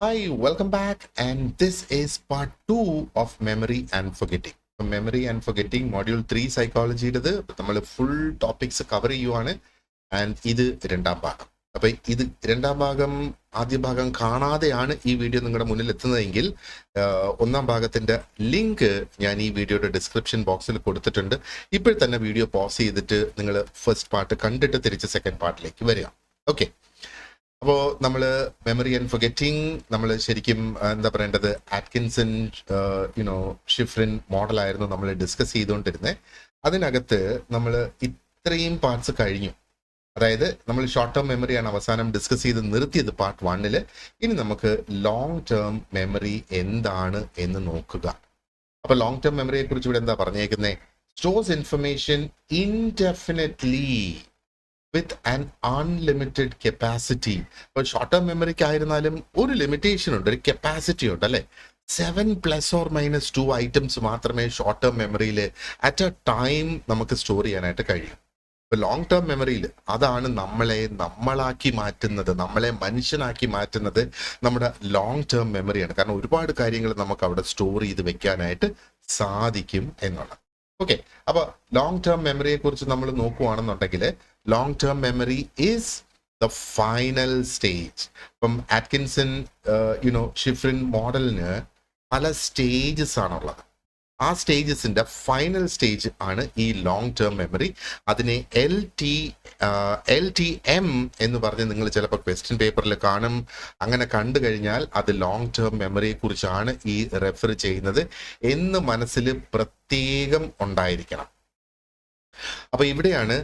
Hi, welcome back, and this is part 2 of Memory and Forgetting. Memory and Forgetting, Module 3 Psychology. നമ്മൾ full topics cover ചെയ്യുവാണ് and ഇത് രണ്ടാം ഭാഗം. അപ്പൊ ഇത് രണ്ടാം ഭാഗം ആദ്യ ഭാഗം കാണാതെയാണ് ഈ വീഡിയോ നിങ്ങളുടെ മുന്നിൽ എത്തുന്നതെങ്കിൽ ഒന്നാം ഭാഗത്തിന്റെ ലിങ്ക് ഞാൻ ഈ വീഡിയോയുടെ ഡിസ്ക്രിപ്ഷൻ ബോക്സിൽ കൊടുത്തിട്ടുണ്ട്. ഇപ്പോൾ തന്നെ വീഡിയോ പോസ് ചെയ്തിട്ട് നിങ്ങൾ ഫസ്റ്റ് പാർട്ട് കണ്ടിട്ട് തിരിച്ച് സെക്കൻഡ് പാർട്ടിലേക്ക് വരിക. ഓക്കെ, അപ്പോൾ നമ്മൾ മെമ്മറി ആൻഡ് ഫൊഗറ്റിംഗ് നമ്മൾ ശരിക്കും എന്താ പറയേണ്ടത് ആറ്റ്കിൻസൺ ഷിഫ്രിൻ മോഡലായിരുന്നു നമ്മൾ ഡിസ്കസ് ചെയ്തുകൊണ്ടിരുന്നത്. അതിനകത്ത് നമ്മൾ ഇത്രയും പാർട്സ് കഴിഞ്ഞു. അതായത് നമ്മൾ ഷോർട്ട് ടേം മെമ്മറിയാണ് അവസാനം ഡിസ്കസ് ചെയ്ത് നിർത്തിയത് പാർട്ട് 1. ഇനി നമുക്ക് ലോങ് ടേം മെമ്മറി എന്താണ് എന്ന് നോക്കുക. അപ്പൊ ലോങ് ടേം മെമ്മറിയെ കുറിച്ച് ഇവിടെ എന്താ പറഞ്ഞേക്കുന്നത്? Stores information indefinitely with an unlimited capacity. ഇപ്പൊ ഷോർട്ട് ടേം മെമ്മറിക്ക് ആയിരുന്നാലും ഒരു ലിമിറ്റേഷൻ ഉണ്ട്, ഒരു കപ്പാസിറ്റി ഉണ്ട് അല്ലെ. 7 ± 2 ഐറ്റംസ് മാത്രമേ ഷോർട്ട് ടേം മെമ്മറിയിൽ അറ്റ് എ ടൈം നമുക്ക് സ്റ്റോർ ചെയ്യാനായിട്ട് കഴിയും. ഇപ്പൊ ലോങ് ടേം മെമ്മറിയിൽ അതാണ് നമ്മളാക്കി മാറ്റുന്നത്, നമ്മളെ മനുഷ്യനാക്കി മാറ്റുന്നത് നമ്മുടെ ലോങ് ടേം മെമ്മറിയാണ്. കാരണം ഒരുപാട് കാര്യങ്ങൾ നമുക്ക് അവിടെ സ്റ്റോർ ചെയ്ത് വെക്കാനായിട്ട് സാധിക്കും എന്നുള്ളത്. ഓക്കെ, അപ്പൊ ലോങ് ടേം മെമ്മറിയെ കുറിച്ച് നമ്മൾ നോക്കുവാണെന്നുണ്ടെങ്കിൽ long term memory is the final stage. ഇപ്പം ആറ്റ്കിൻസൺ ഷിഫ്രിൻ മോഡലിന് പല സ്റ്റേജസ് ആണുള്ളത്. ആ സ്റ്റേജസിന്റെ ഫൈനൽ സ്റ്റേജ് ആണ് ഈ ലോങ് ടേം മെമ്മറി. അതിനെ LTM എന്ന് പറഞ്ഞ് നിങ്ങൾ ചിലപ്പോൾ ക്വസ്റ്റ്യൻ പേപ്പറിൽ കാണും. അങ്ങനെ കണ്ടു കഴിഞ്ഞാൽ അത് ലോങ് ടേം മെമ്മറിയെ കുറിച്ചാണ് ഈ റെഫർ ചെയ്യുന്നത് എന്ന് മനസ്സിൽ പ്രത്യേകം ഉണ്ടായിരിക്കണം. അപ്പൊ ഇവിടെയാണ്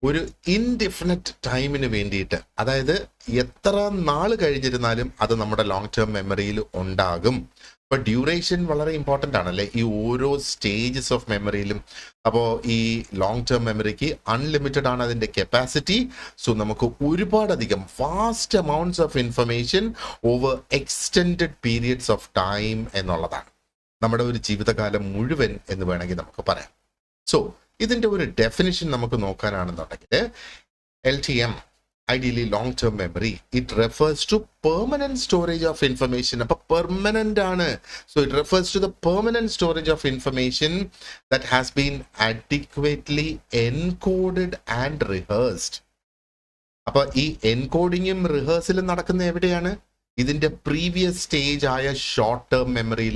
ഒരു ഇൻഡെഫിനിറ്റ് ടൈമിന് വേണ്ടിയിട്ട്, അതായത് എത്ര നാൾ കഴിഞ്ഞിരുന്നാലും അത് നമ്മുടെ ലോങ് ടേം മെമ്മറിയിൽ ഉണ്ടാകും. അപ്പൊ ഡ്യൂറേഷൻ വളരെ ഇമ്പോർട്ടൻ്റ് ആണല്ലേ ഈ ഓരോ സ്റ്റേജസ് ഓഫ് മെമ്മറിയിലും. അപ്പോൾ ഈ ലോങ് ടേം മെമ്മറിക്ക് അൺലിമിറ്റഡ് ആണ് അതിൻ്റെ കപ്പാസിറ്റി. സോ നമുക്ക് ഒരുപാടധികം vast amounts of information over extended periods of time എന്നുള്ളതാണ് നമ്മുടെ ഒരു ജീവിതകാലം മുഴുവൻ എന്ന് വേണമെങ്കിൽ നമുക്ക് പറയാം. സോ ഇതിന്റെ ഒരു ഡെഫിനിഷൻ നമുക്ക് നോക്കാനാണെന്നുണ്ടെങ്കിൽ LTM, ideally long term memory, it refers to permanent storage of information. അപ്പൊ പെർമനന്റ് ആണ്. So it refers to the permanent storage of information that has been adequately encoded and rehearsed. അപ്പൊ ഈ എൻകോഡിങ്ങും റിഹേഴ്സലും നടക്കുന്ന എവിടെയാണ്? ഇതിന്റെ പ്രീവിയസ് സ്റ്റേജ് ആയ ഷോർട്ട് ടേം മെമ്മറിയിൽ.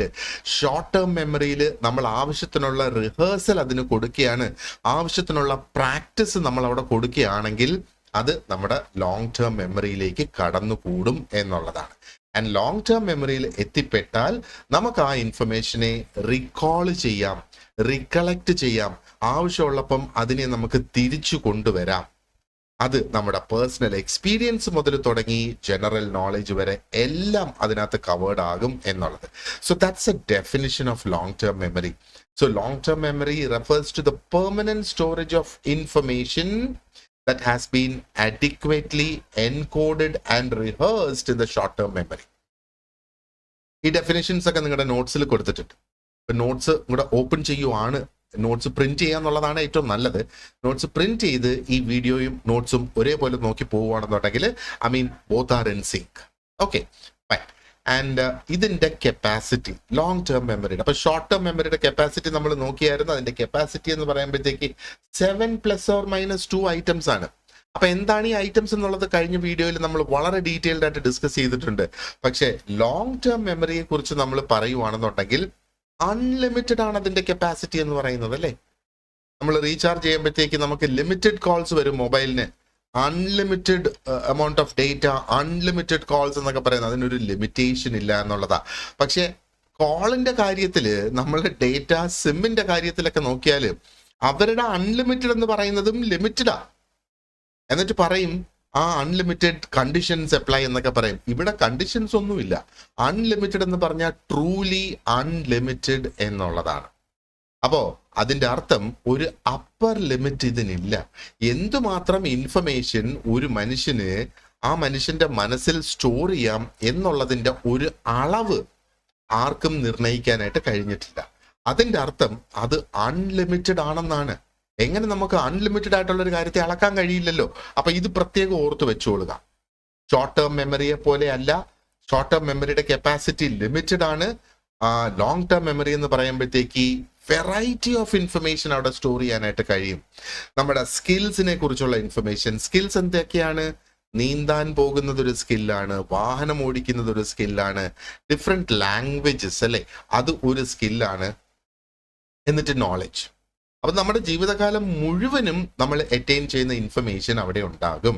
ഷോർട്ട് ടേം മെമ്മറിയിൽ നമ്മൾ ആവശ്യത്തിനുള്ള റിഹേഴ്സൽ അതിന് കൊടുക്കുകയാണ്, ആവശ്യത്തിനുള്ള പ്രാക്ടീസ് നമ്മൾ അവിടെ കൊടുക്കുകയാണെങ്കിൽ അത് നമ്മുടെ ലോങ് ടേം മെമ്മറിയിലേക്ക് കടന്നുകൂടും എന്നുള്ളതാണ്. ആൻഡ് ലോങ് ടേം മെമ്മറിയിൽ എത്തിപ്പെട്ടാൽ നമുക്ക് ആ ഇൻഫർമേഷനെ റീകോൾ ചെയ്യാം, റീകളക്ട് ചെയ്യാം, ആവശ്യമുള്ളപ്പം അതിനെ നമുക്ക് തിരിച്ചു കൊണ്ടുവരാം. അത് നമ്മുടെ പേഴ്സണൽ എക്സ്പീരിയൻസ് മുതൽ തുടങ്ങി ജനറൽ നോളജ് വരെ എല്ലാം അതിനകത്ത് കവേർഡ് ആകും എന്നുള്ളത്. So that's a definition of long term memory. So long term memory refers to the permanent storage of information that has been adequately encoded and rehearsed in the short term memory. ഈ definitions ഒക്കെ നിങ്ങളുടെ നോട്ട്സിൽ കൊടുത്തിട്ടുണ്ട്. Notes നിങ്ങളുടെ open ചെയ്യുവാണ്, notes print ചെയ്യാന്നുള്ളതാണ് ഏറ്റവും നല്ലത്. Notes print ചെയ്ത് ഈ വീഡിയോയും നോട്ട്സും ഒരേപോലെ നോക്കി പോവുകയാണെന്നുണ്ടെങ്കിൽ both are in sync. Okay, fine. And ഇതിന്റെ കപ്പാസിറ്റി ലോങ് ടേം മെമ്മറിയുടെ, അപ്പൊ ഷോർട്ട് ടേം മെമ്മറിയുടെ കപ്പാസിറ്റി നമ്മൾ നോക്കിയായിരുന്നു. അതിന്റെ കപ്പാസിറ്റി എന്ന് പറയുമ്പോഴത്തേക്ക് 7 ± 2 ഐറ്റംസ് ആണ്. അപ്പൊ എന്താണ് ഈ ഐറ്റംസ് എന്നുള്ളത് കഴിഞ്ഞ വീഡിയോയിൽ നമ്മൾ വളരെ ഡീറ്റെയിൽഡ് ആയിട്ട് ഡിസ്കസ് ചെയ്തിട്ടുണ്ട്. പക്ഷേ ലോങ് ടേം മെമ്മറിയെ കുറിച്ച് നമ്മൾ പറയുവാണെന്നുണ്ടെങ്കിൽ അൺലിമിറ്റഡ് ആണ് അതിന്റെ കപ്പാസിറ്റി എന്ന് പറയുന്നത് അല്ലേ. നമ്മൾ റീചാർജ് ചെയ്യുമ്പോഴത്തേക്ക് നമുക്ക് ലിമിറ്റഡ് കോൾസ് വരും മൊബൈലിന്, unlimited amount of data, unlimited calls എന്നൊക്കെ പറയുന്നത്. അതിനൊരു ലിമിറ്റേഷൻ ഇല്ല എന്നുള്ളതാ. പക്ഷെ കോളിന്റെ കാര്യത്തില് നമ്മൾ ഡേറ്റ സിമ്മിന്റെ കാര്യത്തിലൊക്കെ നോക്കിയാൽ അവരുടെ അൺലിമിറ്റഡ് എന്ന് പറയുന്നതും ലിമിറ്റഡാ. എന്നിട്ട് പറയും ആ അൺലിമിറ്റഡ് കണ്ടീഷൻസ് അപ്ലൈ എന്നൊക്കെ പറയും. ഇവിടെ കണ്ടീഷൻസ് ഒന്നുമില്ല. അൺലിമിറ്റഡ് എന്ന് പറഞ്ഞാൽ ട്രൂലി അൺലിമിറ്റഡ് എന്നുള്ളതാണ്. അപ്പോ അതിന്റെ അർത്ഥം ഒരു അപ്പർ ലിമിറ്റ് ഇതിനില്ല. എന്തുമാത്രം ഇൻഫർമേഷൻ ഒരു മനുഷ്യന് ആ മനുഷ്യന്റെ മനസ്സിൽ സ്റ്റോർ ചെയ്യാം എന്നുള്ളതിന്റെ ഒരു അളവ് ആർക്കും നിർണയിക്കാനായിട്ട് കഴിഞ്ഞിട്ടില്ല. അതിന്റെ അർത്ഥം അത് അൺലിമിറ്റഡ് ആണെന്നാണ്. എങ്ങനെ നമുക്ക് അൺലിമിറ്റഡ് ആയിട്ടുള്ള ഒരു കാര്യത്തെ അളക്കാൻ കഴിയില്ലല്ലോ. അപ്പൊ ഇത് പ്രത്യേകം ഓർത്ത് വെച്ചോളുക. ഷോർട്ട് ടേം മെമ്മറിയെ പോലെ അല്ല, ഷോർട്ട് ടേം മെമ്മറിയുടെ കപ്പാസിറ്റി ലിമിറ്റഡ് ആണ്. ലോങ് ടേം മെമ്മറി എന്ന് പറയുമ്പോഴത്തേക്ക് വെറൈറ്റി ഓഫ് ഇൻഫർമേഷൻ അവിടെ സ്റ്റോർ ചെയ്യാനായിട്ട് കഴിയും. നമ്മുടെ സ്കിൽസിനെ കുറിച്ചുള്ള ഇൻഫർമേഷൻ, സ്കിൽസ് എന്തൊക്കെയാണ്? നീന്താൻ പോകുന്നത് ഒരു സ്കില്ലാണ്, വാഹനം ഓടിക്കുന്നത് ഒരു സ്കില്ലാണ്, ഡിഫറെന്റ് ലാംഗ്വേജസ് അല്ലെ, അത് ഒരു സ്കില്ലാണ്. എന്നിട്ട് നോളജ്. അപ്പൊ നമ്മുടെ ജീവിതകാലം മുഴുവനും നമ്മൾ അറ്റൈൻ ചെയ്യുന്ന ഇൻഫർമേഷൻ അവിടെ ഉണ്ടാകും.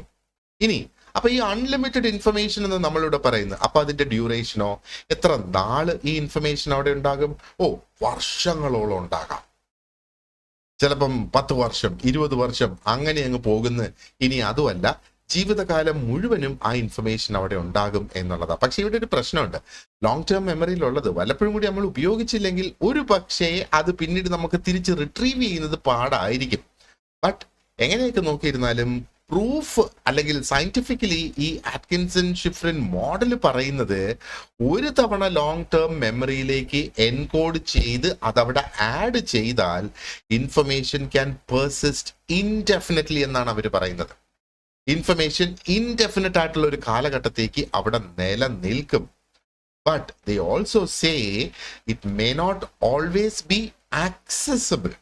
ഇനി അപ്പൊ ഈ അൺലിമിറ്റഡ് ഇൻഫർമേഷൻ എന്ന് നമ്മളിവിടെ പറയുന്നത്, അപ്പൊ അതിന്റെ ഡ്യൂറേഷനോ, എത്ര നാള് ഈ ഇൻഫർമേഷൻ അവിടെ ഉണ്ടാകും? വർഷങ്ങളോളം ഉണ്ടാകാം. ചിലപ്പം 10 വർഷം 20 വർഷം അങ്ങനെ അങ്ങ് പോകുന്നു. ഇനി അതുമല്ല, ജീവിതകാലം മുഴുവനും ആ ഇൻഫർമേഷൻ അവിടെ ഉണ്ടാകും എന്നുള്ളതാണ്. പക്ഷെ ഇവിടെ ഒരു പ്രശ്നമുണ്ട്. ലോങ് ടേം മെമ്മറിയിലുള്ളത് വല്ലപ്പോഴും കൂടി നമ്മൾ ഉപയോഗിച്ചില്ലെങ്കിൽ ഒരു പക്ഷേ അത് പിന്നീട് നമുക്ക് തിരിച്ച് റിട്രീവ് ചെയ്യുന്നത് പാടായിരിക്കും. ബട്ട് എങ്ങനെയൊക്കെ നോക്കിയിരുന്നാലും പ്രൂഫ് അല്ലെങ്കിൽ സയന്റിഫിക്കലി ഈ ആറ്റ്കിൻസൺ ഷിഫ്രിൻ മോഡൽ പറയുന്നത്, ഒരു തവണ ലോങ് ടേം മെമ്മറിയിലേക്ക് എൻകോഡ് ചെയ്ത് അതവിടെ ആഡ് ചെയ്താൽ ഇൻഫർമേഷൻ ക്യാൻ പെർസിസ്റ്റ് ഇൻഡെഫിനറ്റ്ലി എന്നാണ് അവർ പറയുന്നത്. ഇൻഫർമേഷൻ ഇൻഡെഫിനറ്റ് ആയിട്ടുള്ള ഒരു കാലഘട്ടത്തേക്ക് അവിടെ നിലനിൽക്കും. But they also say it may not always be accessible.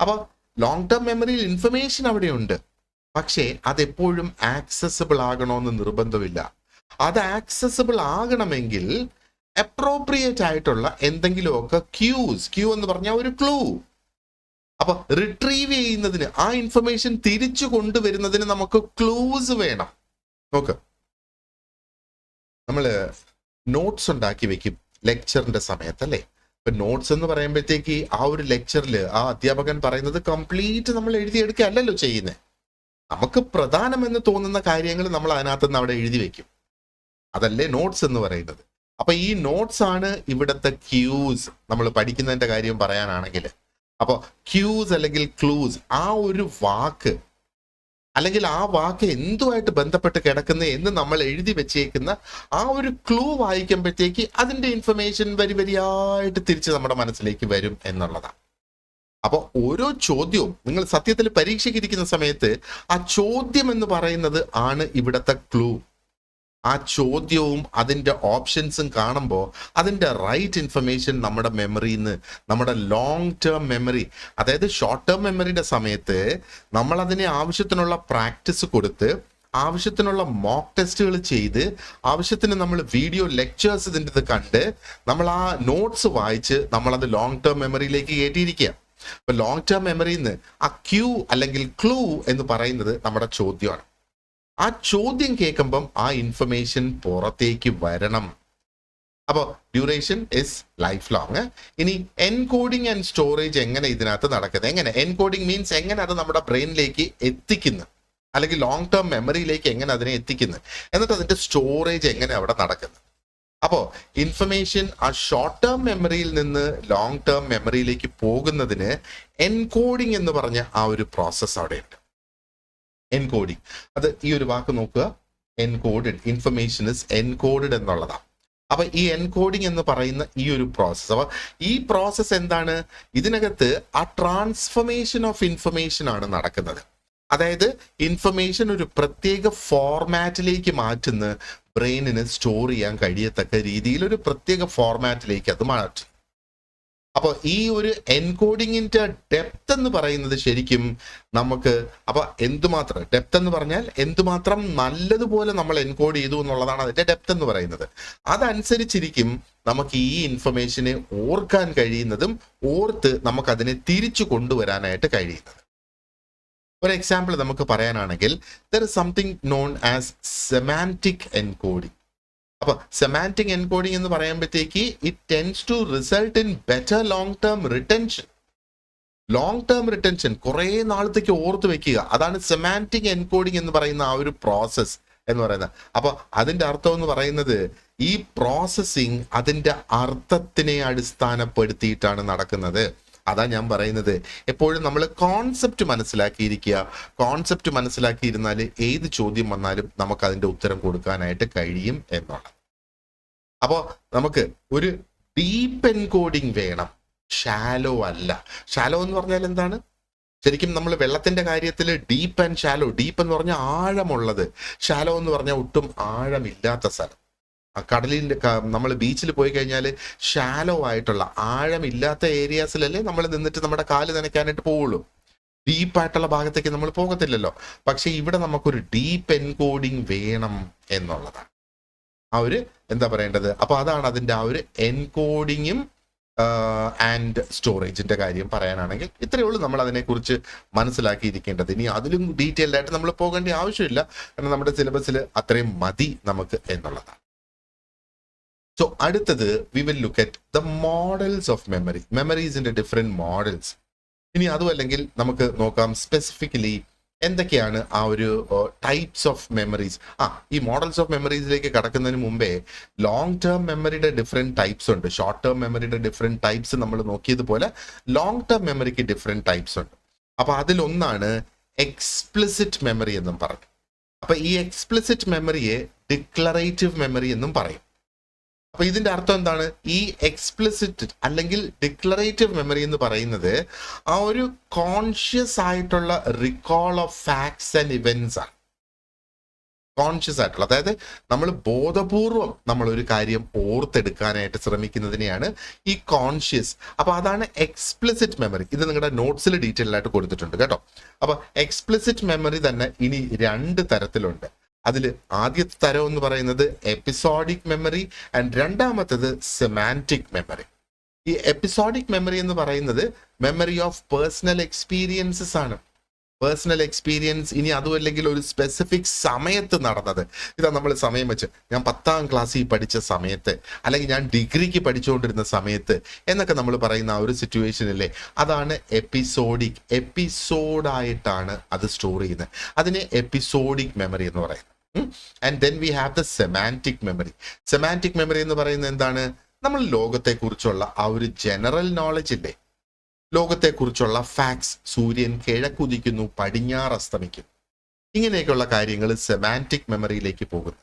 അപ്പൊ ലോങ് ടേം മെമ്മറിയിൽ ഇൻഫർമേഷൻ അവിടെ ഉണ്ട്, പക്ഷേ അതെപ്പോഴും ആക്സസിബിൾ ആകണമെന്ന് നിർബന്ധമില്ല. അത് ആക്സസിബിൾ ആകണമെങ്കിൽ അപ്രോപ്രിയേറ്റ് ആയിട്ടുള്ള എന്തെങ്കിലുമൊക്കെ ക്യൂ എന്ന് പറഞ്ഞാൽ ഒരു ക്ലൂ. അപ്പൊ റിട്രീവ് ചെയ്യുന്നതിന്, ആ ഇൻഫർമേഷൻ തിരിച്ചു കൊണ്ടുവരുന്നതിന് നമുക്ക് ക്ലൂസ് വേണം. നോക്ക്, നമ്മള് നോട്ട്സ് ഉണ്ടാക്കി വെക്കും ലെക്ചറിന്റെ സമയത്ത് അല്ലേ. ഇപ്പൊ നോട്ട്സ് എന്ന് പറയുമ്പോഴത്തേക്ക് ആ ഒരു ലെക്ചറിൽ ആ അധ്യാപകൻ പറയുന്നത് കംപ്ലീറ്റ് നമ്മൾ എഴുതിയെടുക്കുകയല്ലല്ലോ ചെയ്യുന്നത്. നമുക്ക് പ്രധാനമെന്ന് തോന്നുന്ന കാര്യങ്ങൾ നമ്മൾ അതിനകത്ത് നിന്ന് അവിടെ എഴുതി വെക്കും. അതല്ലേ നോട്ട്സ് എന്ന് പറയുന്നത്. അപ്പൊ ഈ നോട്ട്സ് ആണ് ഇവിടുത്തെ ക്യൂസ്. നമ്മൾ പഠിക്കുന്നതിന്റെ കാര്യം പറയാനാണെങ്കിൽ, അപ്പൊ ക്യൂസ് അല്ലെങ്കിൽ ക്ലൂസ്, ആ ഒരു വാക്ക് അല്ലെങ്കിൽ ആ വാക്ക് എന്തുമായിട്ട് ബന്ധപ്പെട്ട് കിടക്കുന്നത് എന്ന് നമ്മൾ എഴുതി വെച്ചേക്കുന്ന ആ ഒരു ക്ലൂ വായിക്കുമ്പോഴത്തേക്ക് അതിന്റെ ഇൻഫർമേഷൻ വരിയായിട്ട് തിരിച്ച് നമ്മുടെ മനസ്സിലേക്ക് വരും എന്നുള്ളതാണ്. അപ്പൊ ഓരോ ചോദ്യവും നിങ്ങൾ സത്യത്തിൽ പരീക്ഷയ്ക്ക് ഇരിക്കുന്ന സമയത്ത് ആ ചോദ്യം എന്ന് പറയുന്നത് ആണ് ഇവിടത്തെ ക്ലൂ. ആ ചോദ്യവും അതിൻ്റെ ഓപ്ഷൻസും കാണുമ്പോൾ അതിൻ്റെ റൈറ്റ് ഇൻഫർമേഷൻ നമ്മുടെ മെമ്മറിയിൽ നിന്ന്, നമ്മുടെ ലോങ് ടേം മെമ്മറി, അതായത് ഷോർട്ട് ടേം മെമ്മറിയുടെ സമയത്ത് നമ്മൾ അതിനെ ആവശ്യത്തിനുള്ള പ്രാക്ടീസ് കൊടുത്ത്, ആവശ്യത്തിനുള്ള മോക്ക് ടെസ്റ്റുകൾ ചെയ്ത്, ആവശ്യത്തിന് നമ്മൾ വീഡിയോ ലെക്ചേഴ്സ് ഇതിൻ്റെ കണ്ട് നമ്മൾ ആ നോട്ട്സ് വായിച്ച് നമ്മളത് ലോങ് ടേം മെമ്മറിയിലേക്ക് കയറ്റിയിരിക്കുക. അപ്പൊ ലോങ് ടേം മെമ്മറിയിൽ നിന്ന് ആ ക്യൂ അല്ലെങ്കിൽ ക്ലൂ എന്ന് പറയുന്നത് നമ്മുടെ ചോദ്യമാണ്. ആ ചോദ്യം കേൾക്കുമ്പം ആ ഇൻഫർമേഷൻ പുറത്തേക്ക് വരണം. അപ്പോൾ ഡ്യൂറേഷൻ ഇസ് ലൈഫ് ലോങ്. ഇനി എൻകോഡിങ് ആൻഡ് സ്റ്റോറേജ് എങ്ങനെ ഇതിനകത്ത് നടക്കുന്നത്? എങ്ങനെ എൻകോഡിങ് മീൻസ് എങ്ങനെ അത് നമ്മുടെ ബ്രെയിനിലേക്ക് എത്തിക്കുന്നു, അല്ലെങ്കിൽ ലോങ് ടേം മെമ്മറിയിലേക്ക് എങ്ങനെ അതിനെ എത്തിക്കുന്നു, എന്നിട്ട് അതിന്റെ സ്റ്റോറേജ് എങ്ങനെ അവിടെ നടക്കുന്നു. അപ്പോൾ ഇൻഫർമേഷൻ ആ ഷോർട്ട് ടേം മെമ്മറിയിൽ നിന്ന് ലോങ് ടേം മെമ്മറിയിലേക്ക് പോകുന്നതിന് എൻകോഡിങ് എന്ന് പറഞ്ഞ ആ ഒരു പ്രോസസ്സ് അവിടെയുണ്ട്. എൻകോഡിങ്, അത് ഈ ഒരു വാക്ക് നോക്കുക, എൻകോഡഡ്, ഇൻഫർമേഷൻ ഇസ് എൻകോഡഡ് എന്നുള്ളതാണ്. അപ്പൊ ഈ എൻകോഡിങ് എന്ന് പറയുന്ന ഈ ഒരു പ്രോസസ്സ്, അപ്പൊ ഈ പ്രോസസ്സ് എന്താണ്? ഇതിനകത്ത് ആ ട്രാൻസ്ഫർമേഷൻ ഓഫ് ഇൻഫർമേഷൻ ആണ് നടക്കുന്നത്. അതായത് ഇൻഫർമേഷൻ ഒരു പ്രത്യേക ഫോർമാറ്റിലേക്ക് മാറ്റുന്ന, ബ്രെയിനിന് സ്റ്റോർ ചെയ്യാൻ കഴിയത്തക്ക രീതിയിൽ ഒരു പ്രത്യേക ഫോർമാറ്റിലേക്ക് അത് മാറ്റും. അപ്പോൾ ഈ ഒരു എൻകോഡിങ്ങിന്റെ ഡെപ്ത് എന്ന് പറയുന്നത് ശരിക്കും നമുക്ക്, അപ്പൊ എന്തുമാത്രം ഡെപ്ത് എന്ന് പറഞ്ഞാൽ എന്തുമാത്രം നല്ലതുപോലെ നമ്മൾ എൻകോഡ് ചെയ്തു എന്നുള്ളതാണ് അതിന്റെ ഡെപ്ത് എന്ന് പറയുന്നത്. അതനുസരിച്ചിരിക്കും നമുക്ക് ഈ ഇൻഫർമേഷനെ ഓർക്കാൻ കഴിയുന്നതും ഓർത്ത് നമുക്ക് അതിനെ തിരിച്ചു കൊണ്ടുവരാനായിട്ട് കഴിയുന്നത്. ഒരു എക്സാമ്പിൾ നമുക്ക് പറയാനാണെങ്കിൽ, there is something known as semantic encoding. അപ്പൊ സെമാന്റിക് എൻകോഡിംഗ് എന്ന് പറയുമ്പോഴത്തേക്ക് it tense two result in better long term retention. Long term retention, കുറെ നാളത്തേക്ക് ഓർത്ത് വെക്കുക, അതാണ് സെമാന്റിക് എൻകോഡിംഗ് എന്ന് പറയുന്ന ആ ഒരു പ്രോസസ് എന്ന് പറയുന്നത്. അപ്പൊ അതിന്റെ അർത്ഥം എന്ന് പറയുന്നത് ഈ പ്രോസസ്സിങ് അതിന്റെ അർത്ഥത്തിനെ അടിസ്ഥാനപ്പെടുത്തിയിട്ടാണ് നടക്കുന്നത്. അതാ ഞാൻ പറയുന്നത്, എപ്പോഴും നമ്മൾ കോൺസെപ്റ്റ് മനസ്സിലാക്കിയിരിക്കുക. കോൺസെപ്റ്റ് മനസ്സിലാക്കിയിരുന്നാൽ ഏത് ചോദ്യം വന്നാലും നമുക്ക് അതിന്റെ ഉത്തരം കൊടുക്കാനായിട്ട് കഴിയും എന്നാണ്. അപ്പോൾ നമുക്ക് ഒരു ഡീപ്പ് എൻകോഡിങ് വേണം, ഷാലോ അല്ല. ഷാലോ എന്ന് പറഞ്ഞാൽ എന്താണ്? ശരിക്കും നമ്മൾ വെള്ളത്തിന്റെ കാര്യത്തിൽ ഡീപ്പ് ആൻഡ് ഷാലോ, ഡീപ്പ് എന്ന് പറഞ്ഞാൽ ആഴമുള്ളത്, ഷാലോ എന്ന് പറഞ്ഞാൽ ഒട്ടും ആഴമില്ലാത്ത സ്ഥലം. കടലിൻ്റെ നമ്മൾ ബീച്ചിൽ പോയി കഴിഞ്ഞാൽ ഷാലോ ആയിട്ടുള്ള ആഴമില്ലാത്ത ഏരിയാസിലല്ലേ നമ്മൾ നിന്നിട്ട് നമ്മുടെ കാല് നനയ്ക്കാനായിട്ട് പോവുള്ളൂ. ഡീപ്പായിട്ടുള്ള ഭാഗത്തേക്ക് നമ്മൾ പോകത്തില്ലല്ലോ. പക്ഷെ ഇവിടെ നമുക്കൊരു ഡീപ്പ് എൻകോഡിങ് വേണം എന്നുള്ളതാണ് ആ ഒരു എന്താ പറയേണ്ടത്. അപ്പൊ അതാണ് അതിൻ്റെ ആ ഒരു എൻകോഡിങ്ങും ആൻഡ് സ്റ്റോറേജിന്റെ കാര്യം പറയാനാണെങ്കിൽ ഇത്രയേ ഉള്ളൂ നമ്മൾ അതിനെക്കുറിച്ച് മനസ്സിലാക്കിയിരിക്കേണ്ടത്. ഇനി അതിലും ഡീറ്റെയിൽഡ് ആയിട്ട് നമ്മൾ പോകേണ്ട ആവശ്യമില്ല, കാരണം നമ്മുടെ സിലബസിൽ അത്രയും മതി നമുക്ക് എന്നുള്ളതാണ്. സോ അടുത്തത് we will look at the models of memory, മെമ്മറീസിന്റെ ഡിഫറെന്റ് മോഡൽസ്. ഇനി അതും അല്ലെങ്കിൽ നമുക്ക് നോക്കാം സ്പെസിഫിക്കലി എന്തൊക്കെയാണ് ആ ഒരു ടൈപ്സ് ഓഫ് മെമ്മറീസ്. ഈ മോഡൽസ് ഓഫ് മെമ്മറീസിലേക്ക് കടക്കുന്നതിന് മുമ്പേ ലോങ് ടേം മെമ്മറിയുടെ ഡിഫറെന്റ് ടൈപ്സ് ഉണ്ട്, ഷോർട്ട് ടേം മെമ്മറിയുടെ ഡിഫറെന്റ് ടൈപ്സ് നമ്മൾ നോക്കിയതുപോലെ ലോങ് ടേം മെമ്മറിക്ക് ഡിഫറെന്റ് ടൈപ്സ് ഉണ്ട്. അപ്പൊ അതിലൊന്നാണ് എക്സ്പ്ലിസിറ്റ് മെമ്മറി എന്നും പറഞ്ഞു. അപ്പൊ ഈ എക്സ്പ്ലിസിറ്റ് മെമ്മറിയെ ഡിക്ലറേറ്റീവ് മെമ്മറി എന്നും പറയും. അപ്പൊ ഇതിന്റെ അർത്ഥം എന്താണ്? ഈ എക്സ്പ്ലിസിറ്റ് അല്ലെങ്കിൽ ഡിക്ലറേറ്റീവ് മെമ്മറി എന്ന് പറയുന്നത് ആ ഒരു കോൺഷ്യസ് ആയിട്ടുള്ള recall of facts and events ആണ്. കോൺഷ്യസ് ആയിട്ടുള്ള, അതായത് നമ്മൾ ബോധപൂർവം നമ്മൾ ഒരു കാര്യം ഓർത്തെടുക്കാനായിട്ട് ശ്രമിക്കുന്നതിനെയാണ് ഈ കോൺഷ്യസ്. അപ്പൊ അതാണ് എക്സ്പ്ലിസിറ്റ് മെമ്മറി. ഇത് നിങ്ങളുടെ നോട്ട്സിൽ ഡീറ്റെയിൽ ആയിട്ട് കൊടുത്തിട്ടുണ്ട് കേട്ടോ. അപ്പൊ എക്സ്പ്ലിസിറ്റ് മെമ്മറി തന്നെ ഇനി 2 തരത്തിലുണ്ട്. അതിൽ ആദ്യത്തെ തരം എന്ന് പറയുന്നത് എപ്പിസോഡിക് മെമ്മറി ആൻഡ് രണ്ടാമത്തത് സെമാൻറ്റിക് മെമ്മറി. ഈ എപ്പിസോഡിക് മെമ്മറി എന്ന് പറയുന്നത് മെമ്മറി ഓഫ് പേഴ്സണൽ എക്സ്പീരിയൻസസ് ആണ്. പേഴ്സണൽ എക്സ്പീരിയൻസ്, ഇനി അതുമല്ലെങ്കിൽ ഒരു സ്പെസിഫിക് സമയത്ത് നടന്നത്. ഇതാ നമ്മൾ സമയം വെച്ച് ഞാൻ 10ാം ക്ലാസ്സിൽ പഠിച്ച സമയത്ത്, അല്ലെങ്കിൽ ഞാൻ ഡിഗ്രിക്ക് പഠിച്ചുകൊണ്ടിരുന്ന സമയത്ത് എന്നൊക്കെ നമ്മൾ പറയുന്ന ആ ഒരു സിറ്റുവേഷനില്ലേ, അതാണ് എപ്പിസോഡിക്. എപ്പിസോഡായിട്ടാണ് അത് സ്റ്റോർ ചെയ്യുന്നത്. അതിനെ എപ്പിസോഡിക് മെമ്മറി എന്ന് പറയുന്നത്. And then we have the semantic memory. Semantic memory എന്ന് പറയുന്നത് എന്താണ്? നമ്മൾ ലോകത്തെക്കുറിച്ചുള്ള ആ ഒരു ജനറൽ നോളജ് ഇല്ലേ, ലോകത്തെക്കുറിച്ചുള്ള ഫാക്ട്സ്, സൂര്യൻ കിഴക്കുദിക്കുന്നു, പടിഞ്ഞാറ് അസ്തമിക്കും, ഇങ്ങനെയൊക്കെയുള്ള കാര്യങ്ങൾ സെമാൻറ്റിക് മെമ്മറിയിലേക്ക് പോകുന്നു.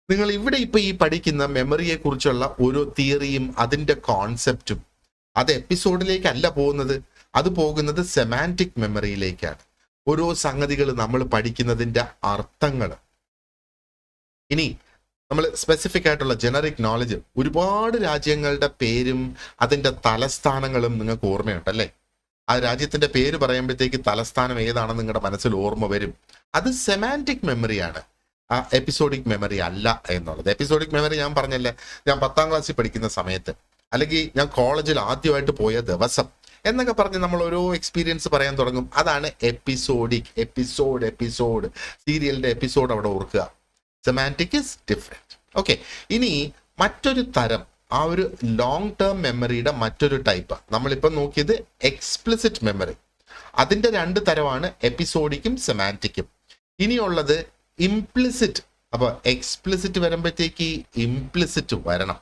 നിങ്ങൾ ഇവിടെ ഇപ്പൊ ഈ പഠിക്കുന്ന മെമ്മറിയെ കുറിച്ചുള്ള ഓരോ തിയറിയും അതിന്റെ കോൺസെപ്റ്റും അത് എപ്പിസോഡിലേക്കല്ല പോകുന്നത്, അത് പോകുന്നത് സെമാൻറ്റിക് മെമ്മറിയിലേക്കാണ്. ഓരോ സംഗതികൾ നമ്മൾ പഠിക്കുന്നതിന്റെ അർത്ഥങ്ങൾ. ഇനി നമ്മൾ സ്പെസിഫിക് ആയിട്ടുള്ള ജനറിക് നോളജ്, ഒരുപാട് രാജ്യങ്ങളുടെ പേരും അതിന്റെ തലസ്ഥാനങ്ങളും നിങ്ങൾക്ക് ഓർമ്മയുണ്ടല്ലേ? ആ രാജ്യത്തിന്റെ പേര് പറയുമ്പോഴത്തേക്ക് തലസ്ഥാനം ഏതാണെന്ന് നിങ്ങളുടെ മനസ്സിൽ ഓർമ്മ വരും. അത് സെമാൻറ്റിക് മെമ്മറിയാണ്, ആ എപ്പിസോഡിക് മെമ്മറി അല്ല എന്നുള്ളത്. എപ്പിസോഡിക് മെമ്മറി ഞാൻ പറഞ്ഞല്ലേ, ഞാൻ 10ാം ക്ലാസ്സിൽ പഠിക്കുന്ന സമയത്ത്, അല്ലെങ്കിൽ ഞാൻ കോളേജിൽ ആദ്യമായിട്ട് പോയ ദിവസം എന്നൊക്കെ പറഞ്ഞ് നമ്മൾ ഓരോ എക്സ്പീരിയൻസ് പറയാൻ തുടങ്ങും. അതാണ് എപ്പിസോഡിക്. എപ്പിസോഡ് സീരിയലിന്റെ എപ്പിസോഡ് അവിടെ ഓർക്കുക. Semantic is different. ഓക്കെ, ഇനി മറ്റൊരു തരം, ആ ഒരു ലോങ് ടേം മെമ്മറിയുടെ മറ്റൊരു ടൈപ്പ് നമ്മളിപ്പോൾ നോക്കിയത് എക്സ്പ്ലിസിറ്റ് മെമ്മറി. അതിന്റെ 2 തരമാണ്, എപ്പിസോഡിക്കും സെമാൻറ്റിക്കും. ഇനിയുള്ളത് ഇംപ്ലിസിറ്റ്. അപ്പൊ എക്സ്പ്ലിസിറ്റ് വരുമ്പോഴത്തേക്ക് ഇംപ്ലിസിറ്റ് വരണം.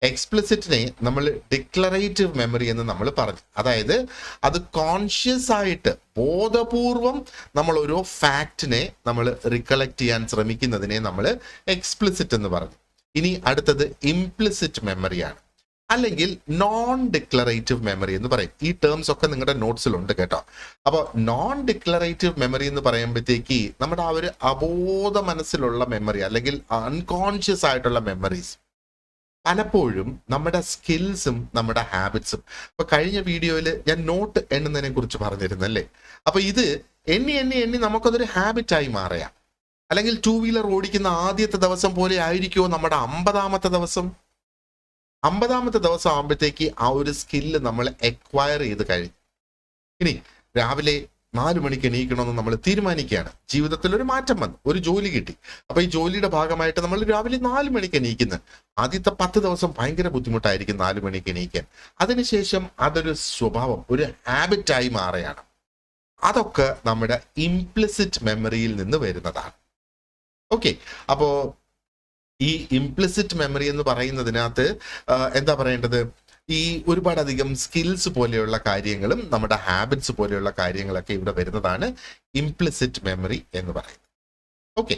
എക്സ്പ്ലിസിറ്റിനെ നമ്മൾ ഡിക്ലറേറ്റീവ് മെമ്മറി എന്ന് നമ്മൾ പറഞ്ഞു. അതായത് അത് കോൺഷ്യസ് ആയിട്ട് ബോധപൂർവം നമ്മൾ ഓരോ ഫാക്റ്റിനെ നമ്മൾ റിക്കളക്ട് ചെയ്യാൻ ശ്രമിക്കുന്നതിനെ നമ്മൾ എക്സ്പ്ലിസിറ്റ് എന്ന് പറഞ്ഞു. ഇനി അടുത്തത് ഇംപ്ലിസിറ്റ് മെമ്മറിയാണ്, അല്ലെങ്കിൽ നോൺ ഡിക്ലറേറ്റീവ് മെമ്മറി എന്ന് പറയും. ഈ ടേംസ് ഒക്കെ നിങ്ങളുടെ നോട്ട്സിലുണ്ട് കേട്ടോ. അപ്പോൾ നോൺ ഡിക്ലറേറ്റീവ് മെമ്മറി എന്ന് പറയുമ്പോഴത്തേക്ക് നമ്മുടെ ആ ഒരു അബോധ മനസ്സിലുള്ള മെമ്മറി, അല്ലെങ്കിൽ അൺകോൺഷ്യസ് ആയിട്ടുള്ള മെമ്മറീസ്, പലപ്പോഴും നമ്മുടെ സ്കിൽസും നമ്മുടെ ഹാബിറ്റ്സും. അപ്പൊ കഴിഞ്ഞ വീഡിയോയിൽ ഞാൻ നോട്ട് എണ്ണുന്നതിനെ കുറിച്ച് പറഞ്ഞിരുന്നല്ലേ. അപ്പൊ ഇത് എണ്ണി എണ്ണി എണ്ണി നമുക്കതൊരു ഹാബിറ്റായി മാറിയാം. അല്ലെങ്കിൽ 2 വീലർ ഓടിക്കുന്ന ആദ്യത്തെ ദിവസം പോലെ ആയിരിക്കുമോ നമ്മുടെ 50ാമത്തെ ദിവസം. 50ാമത്തെ ദിവസം ആകുമ്പോഴത്തേക്ക് ആ ഒരു സ്കില്ല് നമ്മൾ എക്വയർ ചെയ്ത് കഴിഞ്ഞു. ഇനി രാവിലെ 4 മണിക്ക് എണീക്കണമെന്ന് നമ്മൾ തീരുമാനിക്കുകയാണ്. ജീവിതത്തിൽ ഒരു മാറ്റം വന്നു, ഒരു ജോലി കിട്ടി. അപ്പൊ ഈ ജോലിയുടെ ഭാഗമായിട്ട് നമ്മൾ രാവിലെ 4 മണിക്ക് എണീക്കുന്നത്. ആദ്യത്തെ 10 ദിവസം ഭയങ്കര ബുദ്ധിമുട്ടായിരിക്കും 4 മണിക്ക് എണീക്കാൻ. അതിനുശേഷം അതൊരു സ്വഭാവം, ഒരു ഹാബിറ്റായി മാറുകയാണ്. അതൊക്കെ നമ്മുടെ ഇംപ്ലിസിറ്റ് മെമ്മറിയിൽ നിന്ന് വരുന്നതാണ്. ഓക്കെ, അപ്പോ ഈ ഇംപ്ലിസിറ്റ് മെമ്മറി എന്ന് പറയുന്നതിനകത്ത് എന്താ പറയേണ്ടത്, ഈ ഒരുപാടധികം സ്കിൽസ് പോലെയുള്ള കാര്യങ്ങളും നമ്മുടെ ഹാബിറ്റ്സ് പോലെയുള്ള കാര്യങ്ങളൊക്കെ ഇവിടെ വരുന്നതാണ് ഇംപ്ലിസിറ്റ് മെമ്മറി എന്ന് പറയുന്നത്. ഓക്കെ,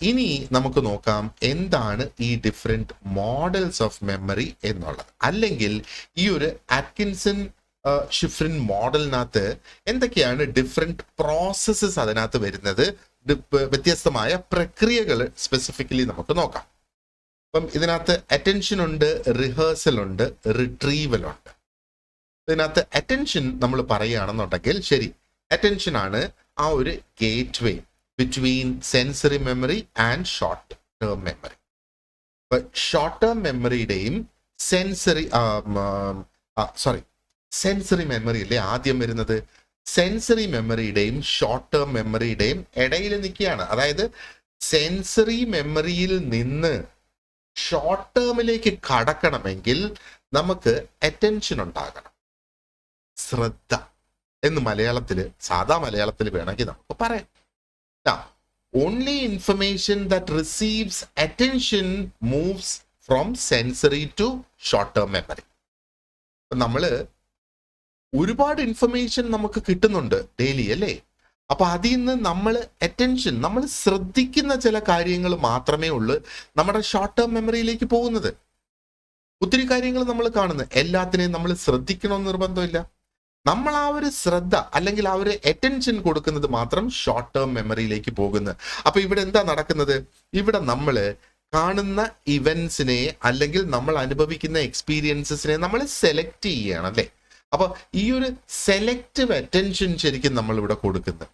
ഇനി നമുക്ക് നോക്കാം എന്താണ് ഈ ഡിഫറെന്റ് മോഡൽസ് ഓഫ് മെമ്മറി എന്നുള്ളത്. അല്ലെങ്കിൽ ഈ ഒരു അറ്റ്കിൻസൺ ഷിഫ്രിൻ മോഡലിനകത്ത് എന്തൊക്കെയാണ് ഡിഫറെന്റ് പ്രോസസ്സസ് അതിനകത്ത് വരുന്നത്, വ്യത്യസ്തമായ പ്രക്രിയകൾ സ്പെസിഫിക്കലി നമുക്ക് നോക്കാം. അപ്പം ഇതിനകത്ത് അറ്റൻഷൻ ഉണ്ട്, റിഹേഴ്സൽ ഉണ്ട്, റിട്രീവൽ ഉണ്ട്. ഇതിനകത്ത് അറ്റൻഷൻ നമ്മൾ പറയുകയാണെന്നുണ്ടെങ്കിൽ ശരി, അറ്റൻഷൻ ആണ് ആ ഒരു gate way between sensory memory and short term memory. അപ്പൊ ഷോർട്ട് ടേം മെമ്മറിയുടെയും സെൻസറി മെമ്മറി അല്ലേ ആദ്യം വരുന്നത്. സെൻസറി മെമ്മറിയുടെയും ഷോർട്ട് ടേം മെമ്മറിയുടെയും ഇടയിൽ നിൽക്കുകയാണ്. അതായത് സെൻസറി മെമ്മറിയിൽ നിന്ന് ഷോർട്ട് ടേമിലേക്ക് കടക്കണമെങ്കിൽ നമുക്ക് അറ്റൻഷൻ ഉണ്ടാകണം, ശ്രദ്ധ എന്ന് സാധാ മലയാളത്തിൽ വേണമെങ്കിൽ നമുക്ക് പറയാം. Only information that receives attention moves from sensory to short term memory. നമ്മള് ഒരുപാട് ഇൻഫർമേഷൻ നമുക്ക് കിട്ടുന്നുണ്ട് ഡെയിലി അല്ലേ. അപ്പൊ അതിൽ നിന്ന് നമ്മൾ ശ്രദ്ധിക്കുന്ന ചില കാര്യങ്ങൾ മാത്രമേ ഉള്ളൂ നമ്മുടെ ഷോർട്ട് ടേം മെമ്മറിയിലേക്ക് പോകുന്നത്. ഒത്തിരി കാര്യങ്ങൾ നമ്മൾ കാണുന്നു, എല്ലാത്തിനെയും നമ്മൾ ശ്രദ്ധിക്കണമെന്ന് നിർബന്ധമില്ല. നമ്മൾ ആ ഒരു ശ്രദ്ധ അല്ലെങ്കിൽ ആ ഒരു അറ്റൻഷൻ കൊടുക്കുന്നത് മാത്രം ഷോർട്ട് ടേം മെമ്മറിയിലേക്ക് പോകുന്നു. അപ്പൊ ഇവിടെ എന്താ നടക്കുന്നത്? ഇവിടെ നമ്മൾ കാണുന്ന ഇവന്റ്സിനെ അല്ലെങ്കിൽ നമ്മൾ അനുഭവിക്കുന്ന എക്സ്പീരിയൻസസിനെ നമ്മൾ സെലക്ട് ചെയ്യുകയാണ് അല്ലേ. അപ്പൊ ഈ ഒരു സെലക്റ്റീവ് അറ്റൻഷൻ ശരിക്കും നമ്മൾ ഇവിടെ കൊടുക്കുന്നത്.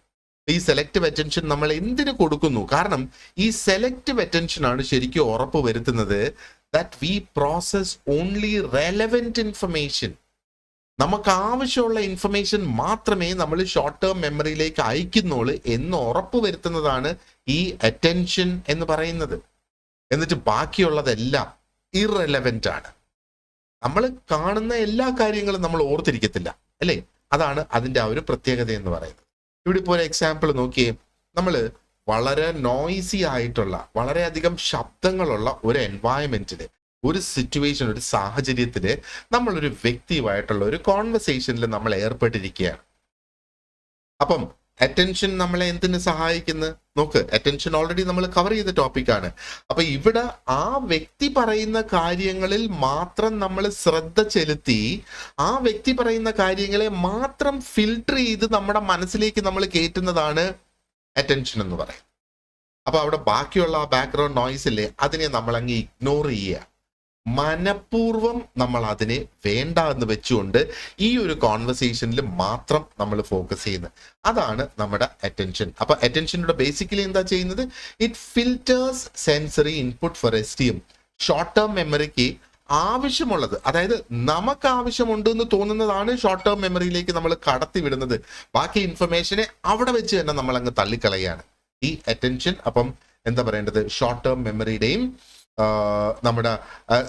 ഈ സെലക്റ്റീവ് അറ്റൻഷൻ നമ്മൾ എന്തിനു കൊടുക്കുന്നു? കാരണം ഈ സെലക്റ്റീവ് അറ്റൻഷൻ ആണ് ശരിക്കും ഉറപ്പ് വരുത്തുന്നത് that we process only relevant information. നമുക്ക് ആവശ്യമുള്ള ഇൻഫർമേഷൻ മാത്രമേ നമ്മൾ ഷോർട്ട് ടേം മെമ്മറിയിലേക്ക് അയക്കുന്നുള്ളൂ എന്ന് ഉറപ്പ് വരുത്തുന്നതാണ് ഈ അറ്റൻഷൻ എന്ന് പറയുന്നത്. എന്നിട്ട് ബാക്കിയുള്ളതെല്ലാം ഇറെലവെന്റ് ആണ്. നമ്മൾ കാണുന്ന എല്ലാ കാര്യങ്ങളും നമ്മൾ ഓർത്തിരിക്കത്തില്ല അല്ലേ. അതാണ് അതിന്റെ ആ ഒരു പ്രത്യേകത എന്ന് പറയുന്നത്. ഇവിടെ ഇപ്പോൾ ഒരു എക്സാമ്പിൾ നോക്കിയേ. നമ്മൾ വളരെ നോയ്സി ആയിട്ടുള്ള വളരെയധികം ശബ്ദങ്ങളുള്ള ഒരു എൻവയൺമെന്റില്, ഒരു സിറ്റുവേഷൻ, ഒരു സാഹചര്യത്തില് നമ്മളൊരു വ്യക്തിയുമായിട്ടുള്ള ഒരു കോൺവെർസേഷനിൽ നമ്മൾ ഏർപ്പെട്ടിരിക്കുകയാണ്. അപ്പം അറ്റൻഷൻ നമ്മളെ എന്തിനു സഹായിക്കുന്നു? നോക്ക്, അറ്റൻഷൻ ഓൾറെഡി നമ്മൾ കവർ ചെയ്ത ടോപ്പിക്കാണ്. അപ്പൊ ഇവിടെ ആ വ്യക്തി പറയുന്ന കാര്യങ്ങളിൽ മാത്രം നമ്മൾ ശ്രദ്ധ ചെലുത്തി ആ വ്യക്തി പറയുന്ന കാര്യങ്ങളെ മാത്രം ഫിൽട്ടർ ചെയ്ത് നമ്മുടെ മനസ്സിലേക്ക് നമ്മൾ കയറ്റുന്നതാണ് അറ്റൻഷൻ എന്ന് പറയുന്നത്. അപ്പൊ അവിടെ ബാക്കിയുള്ള ആ ബാക്ക്ഗ്രൗണ്ട് നോയ്സ് ഇല്ലേ, അതിനെ നമ്മൾ അങ്ങ് ഇഗ്നോർ ചെയ്യുക. മനഃപൂർവ്വം നമ്മൾ അതിനെ വേണ്ട എന്ന് വെച്ചുകൊണ്ട് ഈ ഒരു കോൺവെർസേഷനിൽ മാത്രം നമ്മൾ ഫോക്കസ് ചെയ്യുന്നത്. അതാണ് നമ്മുടെ അറ്റൻഷൻ. അപ്പൊ അറ്റൻഷനോട് ബേസിക്കലി എന്താ ചെയ്യുന്നത്? It filters sensory input for esteem. Short term മെമ്മറിക്ക് ആവശ്യമുള്ളത്, അതായത് നമുക്ക് ആവശ്യമുണ്ട് എന്ന് തോന്നുന്നതാണ് ഷോർട്ട് ടേം മെമ്മറിയിലേക്ക് നമ്മൾ കടത്തി വിടുന്നത്. ബാക്കി ഇൻഫർമേഷനെ അവിടെ വെച്ച് തന്നെ നമ്മൾ അങ്ങ് തള്ളിക്കളയാണ് ഈ അറ്റൻഷൻ. അപ്പം എന്താ പറയേണ്ടത്? ഷോർട്ട് ടേം മെമ്മറിയുടെയും നമ്മുടെ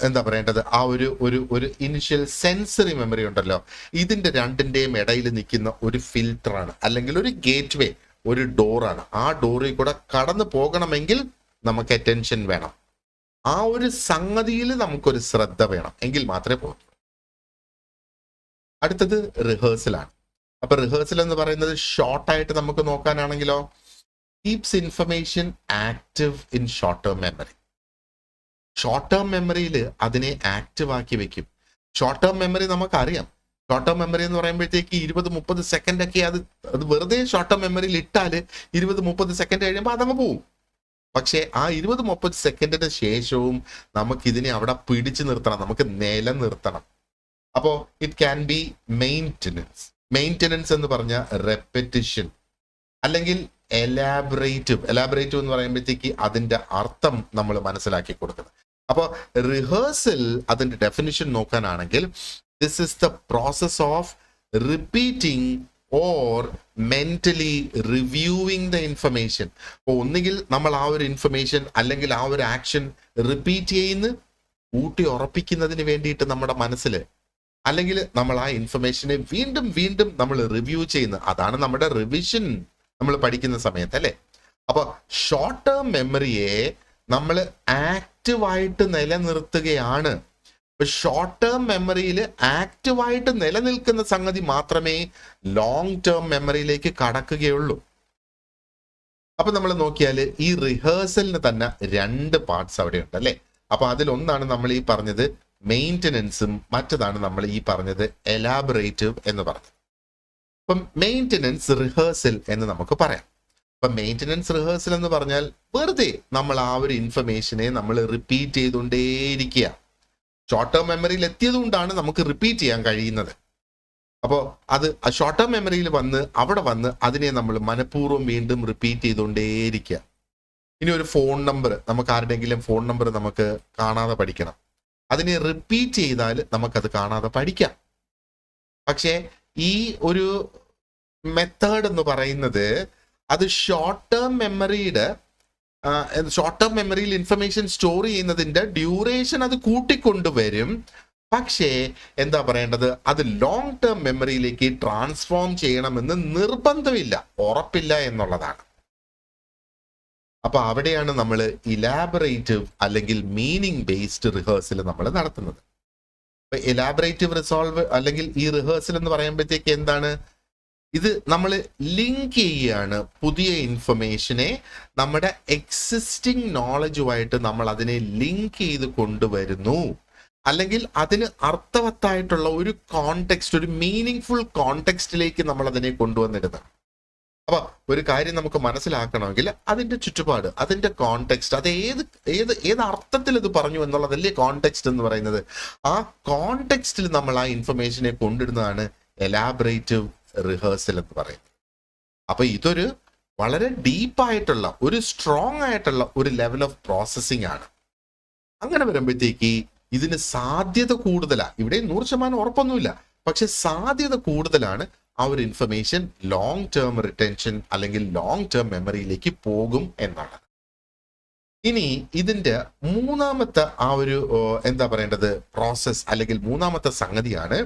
എന്താ പറയേണ്ടത് ആ ഒരു ഇനിഷ്യൽ സെൻസറി മെമ്മറി ഉണ്ടല്ലോ, ഇതിന്റെ രണ്ടിന്റെയും ഇടയിൽ നിൽക്കുന്ന ഒരു ഫിൽറ്ററാണ് അല്ലെങ്കിൽ ഒരു ഗേറ്റ് വേ, ഒരു ഡോറാണ്. ആ ഡോറിൽ കൂടെ കടന്നു പോകണമെങ്കിൽ നമുക്ക് അറ്റൻഷൻ വേണം. ആ ഒരു സംഗതിയിൽ നമുക്കൊരു ശ്രദ്ധ വേണം, എങ്കിൽ മാത്രമേ പോകൂ. അടുത്തത് റിഹേഴ്സലാണ്. അപ്പൊ റിഹേഴ്സൽ എന്ന് പറയുന്നത് ഷോർട്ടായിട്ട് നമുക്ക് നോക്കാനാണെങ്കിലോ, keeps information active in short term memory. Short term മെമ്മറിയിൽ അതിനെ ആക്റ്റീവ് ആക്കി വെക്കും. ഷോർട്ട് ടേം മെമ്മറി നമുക്കറിയാം. ഷോർട്ട് ടേം മെമ്മറി എന്ന് പറയുമ്പോഴത്തേക്ക് 20-30 സെക്കൻഡ് ഒക്കെ അത് വെറുതെ ഷോർട്ട് ടേം മെമ്മറിയിൽ ഇട്ടാൽ 20-30 സെക്കൻഡ് കഴിയുമ്പോൾ അതങ്ങ് പോവും. പക്ഷേ ആ 20-30 സെക്കൻഡിന് ശേഷവും നമുക്ക് ഇതിനെ അവിടെ പിടിച്ചു നിർത്തണം, നമുക്ക് നിലനിർത്തണം. അപ്പോൾ ഇറ്റ് ക്യാൻ ബി മെയിൻ്റനൻസ് എന്ന് പറഞ്ഞ റെപ്പറ്റിഷൻ, അല്ലെങ്കിൽ എലാബറേറ്റീവ് എന്ന് പറയുമ്പോഴത്തേക്ക് അതിന്റെ അർത്ഥം നമ്മൾ മനസ്സിലാക്കി കൊടുക്കുന്നത്. അപ്പോൾ റിഹേഴ്സൽ അതിന്റെ ഡെഫിനിഷൻ നോക്കാനാണെങ്കിൽ this is the process of repeating or mentally reviewing the information. അപ്പോൾ ഒന്നുകിൽ നമ്മൾ ആ ഒരു ഇൻഫർമേഷൻ അല്ലെങ്കിൽ ആ ഒരു ആക്ഷൻ റിപ്പീറ്റ് ചെയ്യുന്ന ഊട്ടി ഉറപ്പിക്കുന്നതിന് വേണ്ടിയിട്ട് നമ്മുടെ മനസ്സിൽ, അല്ലെങ്കിൽ നമ്മൾ ആ ഇൻഫർമേഷനെ വീണ്ടും വീണ്ടും നമ്മൾ റിവ്യൂ ചെയ്യുന്ന, അതാണ് നമ്മുടെ റിവിഷൻ നമ്മൾ പഠിക്കുന്ന സമയത്ത് അല്ലേ. അപ്പൊ ഷോർട്ട് ടേം മെമ്മറിയെ നമ്മൾ ആക്റ്റീവായിട്ട് നിലനിർത്തുകയാണ്. ഷോർട്ട് ടേം മെമ്മറിയിൽ ആക്റ്റീവായിട്ട് നിലനിൽക്കുന്ന സംഗതി മാത്രമേ ലോങ് ടേം മെമ്മറിയിലേക്ക് കടക്കുകയുള്ളൂ. അപ്പൊ നമ്മൾ നോക്കിയാൽ ഈ റിഹേഴ്സലിന് തന്നെ 2 പാർട്സ് അവിടെ ഉണ്ട് അല്ലെ. അപ്പൊ അതിലൊന്നാണ് നമ്മൾ ഈ പറഞ്ഞത് മെയിൻ്റനൻസും, മറ്റതാണ് നമ്മൾ ഈ പറഞ്ഞത് എലാബറേറ്റീവ് എന്ന് പറഞ്ഞത്. അപ്പം മെയിൻ്റനൻസ്, റിഹേഴ്സൽ എന്ന് നമുക്ക് പറയാം. ഇപ്പൊ മെയിൻ്റനൻസ് റിഹേഴ്സൽ എന്ന് പറഞ്ഞാൽ വെറുതെ നമ്മൾ ആ ഒരു ഇൻഫർമേഷനെ നമ്മൾ റിപ്പീറ്റ് ചെയ്തുകൊണ്ടേയിരിക്കുക. ഷോർട്ട് ടേം മെമ്മറിയിൽ എത്തിയത് കൊണ്ടാണ് നമുക്ക് റിപ്പീറ്റ് ചെയ്യാൻ കഴിയുന്നത്. അപ്പോൾ അത് ഷോർട്ട് ടേം മെമ്മറിയിൽ അവിടെ വന്ന് അതിനെ നമ്മൾ മനഃപൂർവ്വം വീണ്ടും റിപ്പീറ്റ് ചെയ്തുകൊണ്ടേയിരിക്കുക. ഇനി ഒരു ഫോൺ നമ്പർ, നമുക്ക് ആരുടെയെങ്കിലും ഫോൺ നമ്പർ നമുക്ക് കാണാതെ പഠിക്കണം. അതിനെ റിപ്പീറ്റ് ചെയ്താൽ നമുക്കത് കാണാതെ പഠിക്കാം. പക്ഷേ ഈ ഒരു മെത്തേഡ് എന്ന് പറയുന്നത് അത് ഷോർട്ട് ടേം മെമ്മറിയിൽ ഇൻഫർമേഷൻ സ്റ്റോർ ചെയ്യുന്നതിന്റെ ഡ്യൂറേഷൻ അത് കൂട്ടിക്കൊണ്ടുവരും. പക്ഷേ എന്താ പറയേണ്ടത്, അത് ലോങ് ടേം മെമ്മറിയിലേക്ക് ട്രാൻസ്ഫോം ചെയ്യണമെന്ന് നിർബന്ധമില്ല, ഉറപ്പില്ല എന്നുള്ളതാണ്. അപ്പൊ അവിടെയാണ് നമ്മൾ ഇലാബറേറ്റീവ് അല്ലെങ്കിൽ മീനിങ് ബേസ്ഡ് റിഹേഴ്സൽ നമ്മൾ നടത്തുന്നത്. ഇലാബറേറ്റീവ് റിസോൾവ് അല്ലെങ്കിൽ ഈ റിഹേഴ്സൽ എന്ന് പറയുമ്പോഴത്തേക്ക് എന്താണ്, ഇത് നമ്മൾ ലിങ്ക് ചെയ്യുകയാണ് പുതിയ ഇൻഫർമേഷനെ നമ്മുടെ എക്സിസ്റ്റിംഗ് നോളജുമായിട്ട് നമ്മൾ അതിനെ ലിങ്ക് ചെയ്ത് കൊണ്ടുവരുന്നു. അല്ലെങ്കിൽ അതിന് അർത്ഥവത്തായിട്ടുള്ള ഒരു കോണ്ടെക്സ്റ്റ്, ഒരു മീനിങ് ഫുൾ കോണ്ടെക്സ്റ്റിലേക്ക് നമ്മൾ അതിനെ കൊണ്ടുവന്നിടുന്നത്. അപ്പൊ ഒരു കാര്യം നമുക്ക് മനസ്സിലാക്കണമെങ്കിൽ അതിന്റെ ചുറ്റുപാട്, അതിന്റെ കോണ്ടെക്സ്റ്റ്, അത് ഏത് അർത്ഥത്തിൽ ഇത് പറഞ്ഞു എന്നുള്ളതല്ലേ കോണ്ടെക്സ്റ്റ് എന്ന് പറയുന്നത്. ആ കോണ്ടെക്സ്റ്റിൽ നമ്മൾ ആ ഇൻഫർമേഷനെ കൊണ്ടിടുന്നതാണ് എലാബറേറ്റീവ് റിഹേഴ്സൽ എന്ന് പറയുന്നത്. അപ്പൊ ഇതൊരു വളരെ ഡീപ്പായിട്ടുള്ള, ഒരു സ്ട്രോങ് ആയിട്ടുള്ള ഒരു ലെവൽ ഓഫ് പ്രോസസ്സിംഗ് ആണ്. അങ്ങനെ വരുമ്പോഴത്തേക്ക് ഇതിന് സാധ്യത കൂടുതലാണ്. ഇവിടെ 100% ഉറപ്പൊന്നുമില്ല, പക്ഷെ സാധ്യത കൂടുതലാണ് ആ ഒരു ഇൻഫർമേഷൻ ലോങ് ടേം റിട്ടൻഷൻ അല്ലെങ്കിൽ ലോങ് ടേം മെമ്മറിയിലേക്ക് പോകും എന്നാണ്. ഇനി ഇതിന്റെ മൂന്നാമത്തെ ആ ഒരു എന്താ പറയേണ്ടത് പ്രോസസ് അല്ലെങ്കിൽ മൂന്നാമത്തെ സംഗതിയാണ്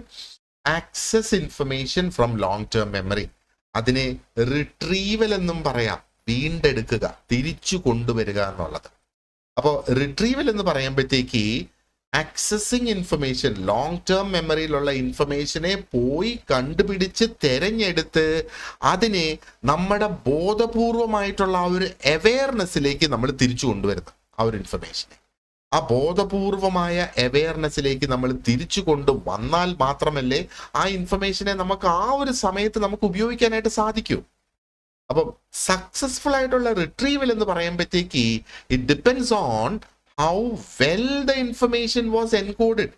access information from long term memory. അതിനെ റിട്രീവൽ എന്നും പറയാം, വീണ്ടെടുക്കുക, തിരിച്ചു കൊണ്ടുവരിക എന്നുള്ളത്. അപ്പോൾ റിട്രീവൽ എന്ന് പറയുമ്പോഴത്തേക്ക് ആക്സസിങ് ഇൻഫർമേഷൻ, ലോങ് ടേം മെമ്മറിയിലുള്ള ഇൻഫർമേഷനെ പോയി കണ്ടുപിടിച്ച് തെരഞ്ഞെടുത്ത് അതിനെ നമ്മുടെ ബോധപൂർവമായിട്ടുള്ള ആ ഒരു അവെയർനെസ്സിലേക്ക് നമ്മൾ തിരിച്ചു കൊണ്ടുവരുന്നു. ആ ഒരു ഇൻഫർമേഷനെ ആ ബോധപൂർവമായ അവെയർനെസ്സിലേക്ക് നമ്മൾ തിരിച്ചു കൊണ്ടുവന്നാൽ മാത്രമല്ലേ ആ ഇൻഫർമേഷനെ നമുക്ക് ആ ഒരു സമയത്ത് നമുക്ക് ഉപയോഗിക്കാനായിട്ട് സാധിക്കൂ. അപ്പം സക്സസ്ഫുൾ ആയിട്ടുള്ള റിട്രീവൽ എന്ന് പറയുമ്പോഴത്തേക്ക് it depends on how well the information was encoded.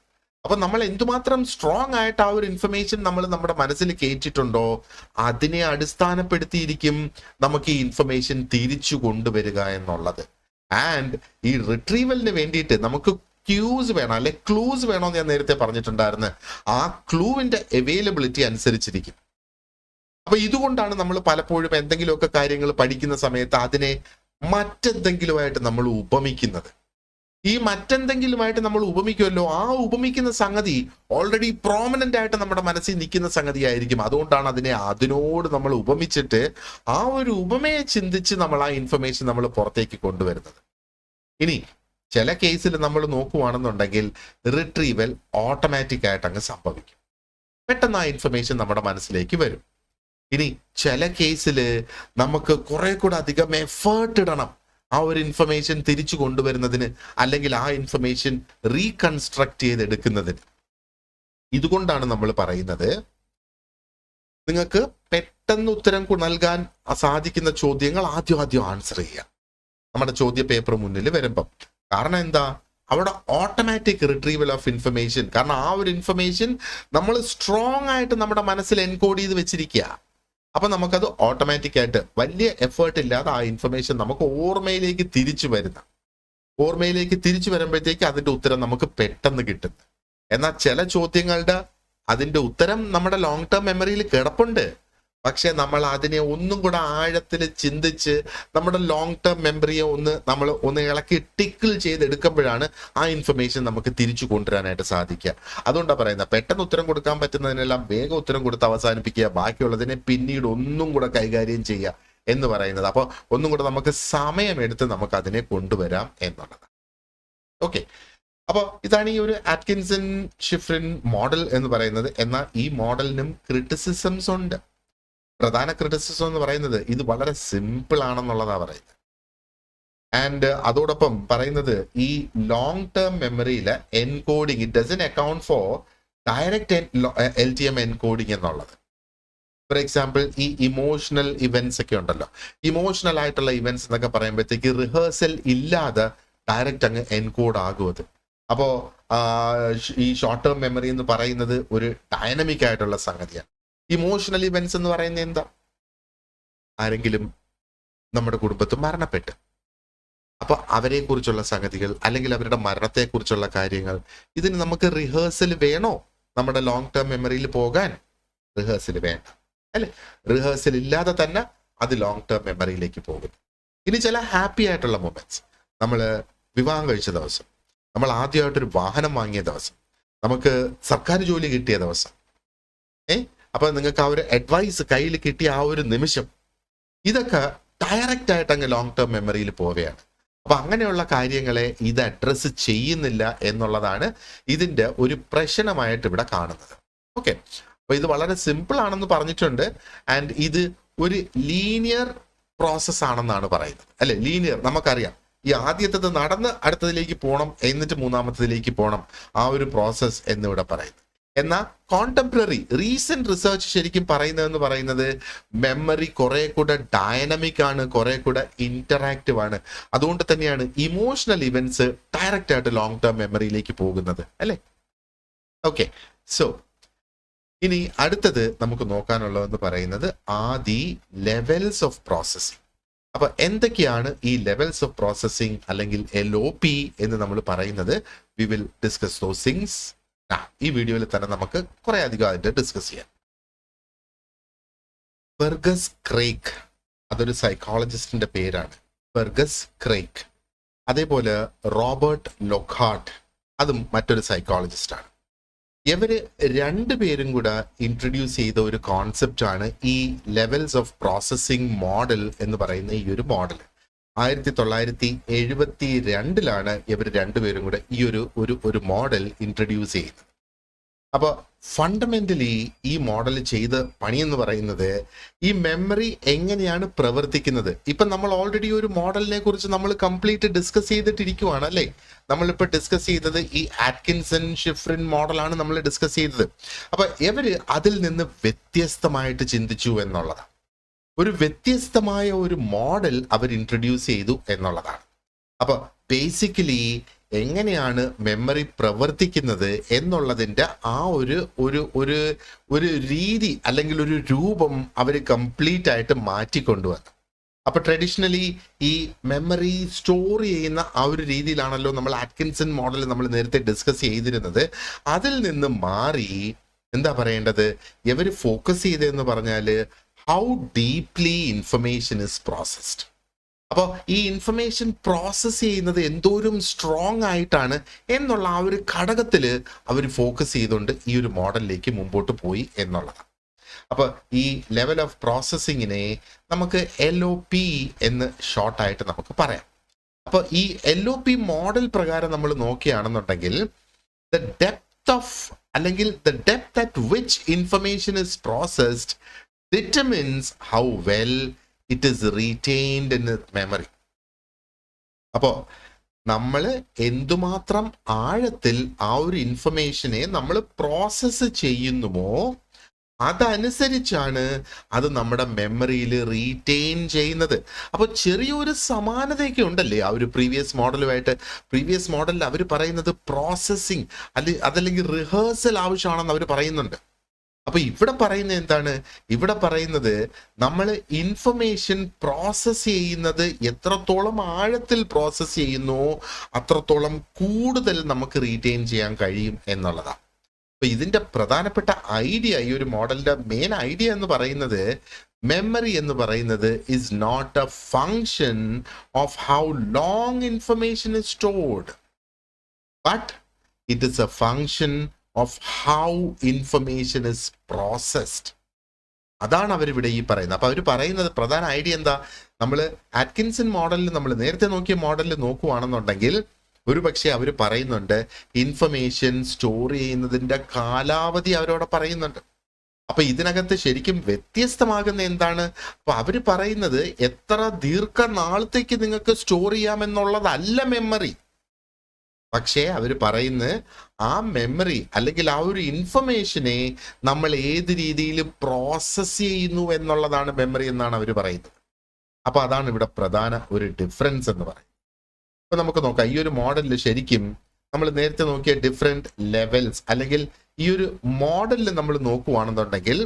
അപ്പൊ നമ്മൾ എന്തുമാത്രം സ്ട്രോങ് ആയിട്ട് ആ ഒരു ഇൻഫർമേഷൻ നമ്മൾ നമ്മുടെ മനസ്സിൽ കയറ്റിയിട്ടുണ്ടോ അതിനെ അടിസ്ഥാനപ്പെടുത്തിയിരിക്കും നമുക്ക് ഈ ഇൻഫർമേഷൻ തിരിച്ചു കൊണ്ടുവരിക എന്നുള്ളത്. ആൻഡ് ഈ റിട്രീവലിന് വേണ്ടിയിട്ട് നമുക്ക് ക്യൂസ് വേണം, അല്ലെ ക്ലൂസ് വേണമെന്ന് ഞാൻ നേരത്തെ പറഞ്ഞിട്ടുണ്ടായിരുന്നു. ആ ക്ലൂവിന്റെ അവൈലബിലിറ്റി അനുസരിച്ചിരിക്കും. അപ്പൊ ഇതുകൊണ്ടാണ് നമ്മൾ പലപ്പോഴും എന്തെങ്കിലുമൊക്കെ കാര്യങ്ങൾ പഠിക്കുന്ന സമയത്ത് അതിനെ മറ്റെന്തെങ്കിലുമായിട്ട് നമ്മൾ ഉപമിക്കുന്നത്. ഈ മറ്റെന്തെങ്കിലുമായിട്ട് നമ്മൾ ഉപമിക്കുമല്ലോ, ആ ഉപമിക്കുന്ന സംഗതി ഓൾറെഡി പ്രോമിനന്റ് ആയിട്ട് നമ്മുടെ മനസ്സിൽ നിൽക്കുന്ന സംഗതി ആയിരിക്കും. അതുകൊണ്ടാണ് അതിനോട് നമ്മൾ ഉപമിച്ചിട്ട് ആ ഒരു ഉപമയെ ചിന്തിച്ച് നമ്മൾ ആ ഇൻഫർമേഷൻ നമ്മൾ പുറത്തേക്ക് കൊണ്ടുവരുന്നത്. ഇനി ചില കേസിൽ നമ്മൾ നോക്കുവാണെന്നുണ്ടെങ്കിൽ റിട്രീവൽ ഓട്ടോമാറ്റിക് ആയിട്ട് അങ്ങ് സംഭവിക്കും, പെട്ടെന്ന് ആ ഇൻഫർമേഷൻ നമ്മുടെ മനസ്സിലേക്ക് വരും. ഇനി ചില കേസിൽ നമുക്ക് കുറെ കൂടെ അധികം എഫേർട്ട് ഇടണം ആ ഒരു ഇൻഫർമേഷൻ തിരിച്ചു കൊണ്ടുവരുന്നതിന്, അല്ലെങ്കിൽ ആ ഇൻഫർമേഷൻ റീകൺസ്ട്രക്ട് ചെയ്തെടുക്കുന്നതിന്. ഇതുകൊണ്ടാണ് നമ്മൾ പറയുന്നത് നിങ്ങൾക്ക് പെട്ടെന്ന് ഉത്തരം നൽകാൻ സാധിക്കുന്ന ചോദ്യങ്ങൾ ആദ്യം ആൻസർ ചെയ്യുക നമ്മുടെ ചോദ്യ പേപ്പർ മുന്നിൽ വരുമ്പം. കാരണം എന്താ, അവിടെ ഓട്ടോമാറ്റിക് റിട്രീവൽ ഓഫ് ഇൻഫർമേഷൻ. കാരണം ആ ഒരു ഇൻഫർമേഷൻ നമ്മൾ സ്ട്രോങ് ആയിട്ട് നമ്മുടെ മനസ്സിൽ എൻകോഡ് ചെയ്ത് വെച്ചിരിക്കുക. അപ്പൊ നമുക്കത് ഓട്ടോമാറ്റിക് ആയിട്ട് വലിയ എഫേർട്ട് ഇല്ലാതെ ആ ഇൻഫർമേഷൻ നമുക്ക് ഓർമ്മയിലേക്ക് തിരിച്ചു വരുമ്പോഴത്തേക്ക് അതിന്റെ ഉത്തരം നമുക്ക് പെട്ടെന്ന് കിട്ടും. എന്നാൽ ചില ചോദ്യങ്ങളുടെ അതിന്റെ ഉത്തരം നമ്മുടെ ലോങ് ടേം മെമ്മറിയിൽ കിടപ്പുണ്ട്, പക്ഷെ നമ്മൾ അതിനെ ഒന്നും കൂടെ ആഴത്തിൽ ചിന്തിച്ച് നമ്മുടെ ലോങ് ടേം മെമ്മറിയെ ഒന്ന് ഇളക്കി ടിക്കിൾ ചെയ്തെടുക്കുമ്പോഴാണ് ആ ഇൻഫർമേഷൻ നമുക്ക് തിരിച്ചു കൊണ്ടുവരാനായിട്ട് സാധിക്കുക. അതുകൊണ്ടാണ് പറയുന്നത് പെട്ടെന്ന് ഉത്തരം കൊടുക്കാൻ പറ്റുന്നതിനെല്ലാം വേഗം ഉത്തരം കൊടുത്ത് അവസാനിപ്പിക്കുക, ബാക്കിയുള്ളതിനെ പിന്നീട് ഒന്നും കൂടെ കൈകാര്യം ചെയ്യുക എന്ന് പറയുന്നത്. അപ്പോൾ ഒന്നും കൂടെ നമുക്ക് സമയമെടുത്ത് നമുക്ക് അതിനെ കൊണ്ടുവരാം എന്നുള്ളതാണ്. ഓക്കെ, അപ്പോൾ ഇതാണ് ഈ ഒരു ആറ്റ്കിൻസൺ ഷിഫ്രിൻ മോഡൽ എന്ന് പറയുന്നത്. എന്നാൽ ഈ മോഡലിനും ക്രിറ്റിസിസംസ് ഉണ്ട്. പ്രധാന ക്രിറ്റിസിസം എന്ന് പറയുന്നത് ഇത് വളരെ സിമ്പിൾ ആണെന്നുള്ളതാണ് പറയുന്നത്. ആൻഡ് അതോടൊപ്പം പറയുന്നത് ഈ ലോങ് ടേം മെമ്മറിയിലെ encoding it doesn't account for direct LTM encoding എന്നുള്ളത്. ഫോർ എക്സാമ്പിൾ ഈ ഇമോഷണൽ ഇവന്റ്സ് ഒക്കെ ഉണ്ടല്ലോ, ഇമോഷണൽ ആയിട്ടുള്ള ഇവന്റ്സ് എന്നൊക്കെ പറയുമ്പോഴത്തേക്ക് റിഹേഴ്സൽ ഇല്ലാതെ ഡയറക്റ്റ് അങ്ങ് എൻകോഡ് ആകും അത്. അപ്പോ ഈ ഷോർട്ട് ടേം മെമ്മറി എന്ന് പറയുന്നത് ഒരു ഡൈനമിക് ആയിട്ടുള്ള സംഗതിയാണ്. ഇമോഷണൽ ഇവന്റ്സ് എന്ന് പറയുന്നത് എന്താ? ആരെങ്കിലും നമ്മുടെ കുടുംബത്തിൽ മരണപ്പെട്ട്, അപ്പൊ അവരെ കുറിച്ചുള്ള സംഗതികൾ അല്ലെങ്കിൽ അവരുടെ മരണത്തെക്കുറിച്ചുള്ള കാര്യങ്ങൾ, ഇതിന് നമുക്ക് റിഹേഴ്സൽ വേണോ നമ്മുടെ ലോങ് ടേം മെമ്മറിയിൽ പോകാൻ? റിഹേഴ്സൽ വേണ്ട അല്ലെ? റിഹേഴ്സൽ ഇല്ലാതെ തന്നെ അത് ലോങ് ടേം മെമ്മറിയിലേക്ക് പോകും. ഇനി ചില ഹാപ്പി ആയിട്ടുള്ള മൊമെന്റ്സ്, നമ്മൾ വിവാഹം കഴിച്ച ദിവസം, നമ്മൾ ആദ്യമായിട്ടൊരു വാഹനം വാങ്ങിയ ദിവസം, നമുക്ക് സർക്കാർ ജോലി കിട്ടിയ ദിവസം, അപ്പൊ നിങ്ങൾക്ക് ആ ഒരു അഡ്വൈസ് കയ്യിൽ കിട്ടിയ ആ ഒരു നിമിഷം, ഇതൊക്കെ ഡയറക്റ്റ് ആയിട്ട് അങ്ങ് ലോങ് ടേം മെമ്മറിയിൽ പോവുകയാണ്. അപ്പൊ അങ്ങനെയുള്ള കാര്യങ്ങളെ ഇത് അഡ്രസ്സ് ചെയ്യുന്നില്ല എന്നുള്ളതാണ് ഇതിന്റെ ഒരു പ്രശ്നമായിട്ട് ഇവിടെ കാണുന്നത്. ഓക്കെ, അപ്പൊ ഇത് വളരെ സിമ്പിൾ ആണെന്ന് പറഞ്ഞിട്ടുണ്ട്. ആൻഡ് ഇത് ഒരു ലീനിയർ പ്രോസസ് ആണെന്നാണ് പറയുന്നത് അല്ലെ? ലീനിയർ നമുക്കറിയാം, ഈ ആദ്യത്തേത് നടന്ന് അടുത്തതിലേക്ക് പോകണം, എന്നിട്ട് മൂന്നാമത്തതിലേക്ക് പോകണം, ആ ഒരു പ്രോസസ് എന്നിവിടെ പറയുന്നത്. എന്നാൽ കോണ്ടംപററി റീസെന്റ് റിസർച്ച് ശരിക്കും പറയുന്നതെന്ന് പറയുന്നത് മെമ്മറി കുറെ കൂടെ ഡൈനമിക് ആണ്, കുറെ കൂടെ ഇന്ററാക്റ്റീവ് ആണ്. അതുകൊണ്ട് തന്നെയാണ് ഇമോഷണൽ ഇവന്റ്സ് ഡയറക്റ്റ് ആയിട്ട് ലോങ് ടേം മെമ്മറിയിലേക്ക് പോകുന്നത് അല്ലെ? ഓക്കെ, സോ ഇനി അടുത്തത് നമുക്ക് നോക്കാനുള്ളതെന്ന് പറയുന്നത് ദി ലെവൽസ് ഓഫ് പ്രോസസ്സിംഗ്. അപ്പൊ എന്തൊക്കെയാണ് ഈ ലെവൽസ് ഓഫ് പ്രോസസ്സിംഗ് അല്ലെങ്കിൽ LOP എന്ന് നമ്മൾ പറയുന്നത്? We will discuss those things. ഈ വീഡിയോയിൽ തന്നെ നമുക്ക് കുറെ അധികം അതിന്റെ ഡിസ്കസ് ചെയ്യാം. ഫെർഗസ് ക്രേക്ക്, അതൊരു സൈക്കോളജിസ്റ്റിന്റെ പേരാണ്, ഫെർഗസ് ക്രേക്ക്. അതേപോലെ റോബർട്ട് ലോക്ഹാർട്ട്, അതും മറ്റൊരു സൈക്കോളജിസ്റ്റ് ആണ്. ഇവര് രണ്ടുപേരും കൂടെ ഇൻട്രൊഡ്യൂസ് ചെയ്ത ഒരു കോൺസെപ്റ്റ് ആണ് ഈ ലെവൽസ് ഓഫ് പ്രോസസ്സിംഗ് മോഡൽ എന്ന് പറയുന്ന ഈ ഒരു മോഡൽ. 1972 ഇവർ രണ്ടുപേരും കൂടെ ഈ ഒരു മോഡൽ ഇൻട്രൊഡ്യൂസ് ചെയ്യുന്നത്. അപ്പൊ ഫണ്ടമെന്റലി ഈ മോഡൽ ചെയ്ത പണി എന്ന് പറയുന്നത് ഈ മെമ്മറി എങ്ങനെയാണ് പ്രവർത്തിക്കുന്നത്. ഇപ്പൊ നമ്മൾ ഓൾറെഡി ഒരു മോഡലിനെ കുറിച്ച് നമ്മൾ കംപ്ലീറ്റ് ഡിസ്കസ് ചെയ്തിട്ടിരിക്കുവാണ് അല്ലേ? നമ്മളിപ്പോ ഡിസ്കസ് ചെയ്തത് ഈ ആറ്റ്കിൻസൺ ഷിഫ്രിൻ മോഡലാണ് നമ്മൾ ഡിസ്കസ് ചെയ്തത്. അപ്പൊ ഇവര് അതിൽ നിന്ന് വ്യത്യസ്തമായിട്ട് ചിന്തിച്ചു എന്നുള്ളതാണ്. ഒരു വ്യത്യസ്തമായ ഒരു മോഡൽ അവർ ഇൻട്രൊഡ്യൂസ് ചെയ്തു എന്നുള്ളതാണ്. അപ്പൊ ബേസിക്കലി എങ്ങനെയാണ് മെമ്മറി പ്രവർത്തിക്കുന്നത് എന്നുള്ളതിന്റെ ആ ഒരു രീതി അല്ലെങ്കിൽ ഒരു രൂപം അവർ കംപ്ലീറ്റ് ആയിട്ട് മാറ്റിക്കൊണ്ടുവന്നു. അപ്പൊ ട്രഡീഷണലി ഈ മെമ്മറി സ്റ്റോർ ചെയ്യുന്ന ആ ഒരു രീതിയിലാണല്ലോ നമ്മൾ ആറ്റ്കിൻസൺ മോഡൽ നമ്മൾ നേരത്തെ ഡിസ്കസ് ചെയ്തിരുന്നത്. അതിൽ നിന്ന് മാറി എന്താ പറയേണ്ടത്, ഇവർ ഫോക്കസ് ചെയ്തതെന്ന് പറഞ്ഞാൽ how deeply information is processed. അപ്പോൾ ഈ ഇൻഫർമേഷൻ പ്രോസസ് ചെയ്യുന്നത് എന്തോരം സ്ട്രോങ് ആയിട്ടാണ് എന്നുള്ള ആ ഒരു ഘടകത്തിൽ അവർ ഫോക്കസ് ചെയ്തുകൊണ്ട് ഈ ഒരു മോഡലിലേക്ക് മുമ്പോട്ട് പോയി എന്നുള്ളതാണ്. അപ്പൊ ഈ ലെവൽ ഓഫ് പ്രോസസ്സിങ്ങിനെ നമുക്ക് LOP എന്ന് ഷോർട്ടായിട്ട് നമുക്ക് പറയാം. അപ്പൊ ഈ LOP മോഡൽ പ്രകാരം നമ്മൾ നോക്കുകയാണെന്നുണ്ടെങ്കിൽ ദ ഡെപ്ത് ഓഫ് അല്ലെങ്കിൽ the depth at which information is processed determines how well it is retained in memory. അപ്പോ നമ്മൾ എന്തുമാത്രം ആഴത്തിൽ ആ ഒരു ഇൻഫർമേഷനെ നമ്മൾ പ്രോസസ്സ് ചെയ്യുന്നുമോ അതനുസരിച്ചാണ് അത് നമ്മുടെ മെമ്മറിയിൽ റീറ്റെയിൻ ചെയ്യുന്നത്. അപ്പോൾ ചെറിയൊരു സമാനതയൊക്കെ ഉണ്ടല്ലേ ആ ഒരു പ്രീവിയസ് മോഡലുമായിട്ട്. പ്രീവിയസ് മോഡലിൽ അവർ പറയുന്നത് പ്രോസസ്സിങ് അതല്ലെങ്കിൽ റിഹേഴ്സൽ ആവശ്യമാണെന്ന് അവർ പറയുന്നുണ്ട്. അപ്പൊ ഇവിടെ പറയുന്നത് എന്താണ്? ഇവിടെ പറയുന്നത് നമ്മൾ ഇൻഫർമേഷൻ പ്രോസസ് ചെയ്യുന്നത് എത്രത്തോളം ആഴത്തിൽ പ്രോസസ് ചെയ്യുന്നു അത്രത്തോളം കൂടുതൽ നമുക്ക് റീറ്റെയിൻ ചെയ്യാൻ കഴിയും എന്നുള്ളതാണ്. അപ്പൊ ഇതിന്റെ പ്രധാനപ്പെട്ട ഐഡിയ, ഈ ഒരു മോഡലിന്റെ മെയിൻ ഐഡിയ എന്ന് പറയുന്നത് മെമ്മറി എന്ന് പറയുന്നത് is not a function of how long information is stored, but it is a function of how information is processed. അതാണ് അവരിവിടെ ഈ പറയുന്നത്. അപ്പൊ അവർ പറയുന്നത് പ്രധാന ഐഡിയ എന്താ? നമ്മൾ ആറ്റ്കിൻസൺ മോഡലിൽ നമ്മൾ നേരത്തെ നോക്കിയ മോഡലിൽ നോക്കുവാണെന്നുണ്ടെങ്കിൽ ഒരു പക്ഷെ അവർ പറയുന്നുണ്ട് ഇൻഫർമേഷൻ സ്റ്റോർ ചെയ്യുന്നതിന്റെ കാലാവധി അവരോട് പറയുന്നുണ്ട്. അപ്പൊ ഇതിനകത്ത് ശരിക്കും വ്യത്യസ്തമാകുന്ന എന്താണ്? അപ്പൊ അവര് പറയുന്നത് എത്ര ദീർഘനാളത്തേക്ക് നിങ്ങൾക്ക് സ്റ്റോർ ചെയ്യാമെന്നുള്ളതല്ല മെമ്മറി. പക്ഷേ അവർ പറയുന്നത് ആ മെമ്മറി അല്ലെങ്കിൽ ആ ഒരു ഇൻഫർമേഷനെ നമ്മൾ ഏത് രീതിയിൽ പ്രോസസ് ചെയ്യുന്നു എന്നുള്ളതാണ് മെമ്മറി എന്നാണ് അവർ പറയുന്നത്. അപ്പൊ അതാണ് ഇവിടെ പ്രധാന ഒരു ഡിഫറൻസ് എന്ന് പറയുന്നത്. ഇപ്പൊ നമുക്ക് നോക്കാം, ഈ ഒരു മോഡലിൽ ശരിക്കും നമ്മൾ നേരത്തെ നോക്കിയ ഡിഫറെന്റ് ലെവൽസ് അല്ലെങ്കിൽ ഈ ഒരു മോഡലിൽ നമ്മൾ നോക്കുവാണെന്നുണ്ടെങ്കിൽ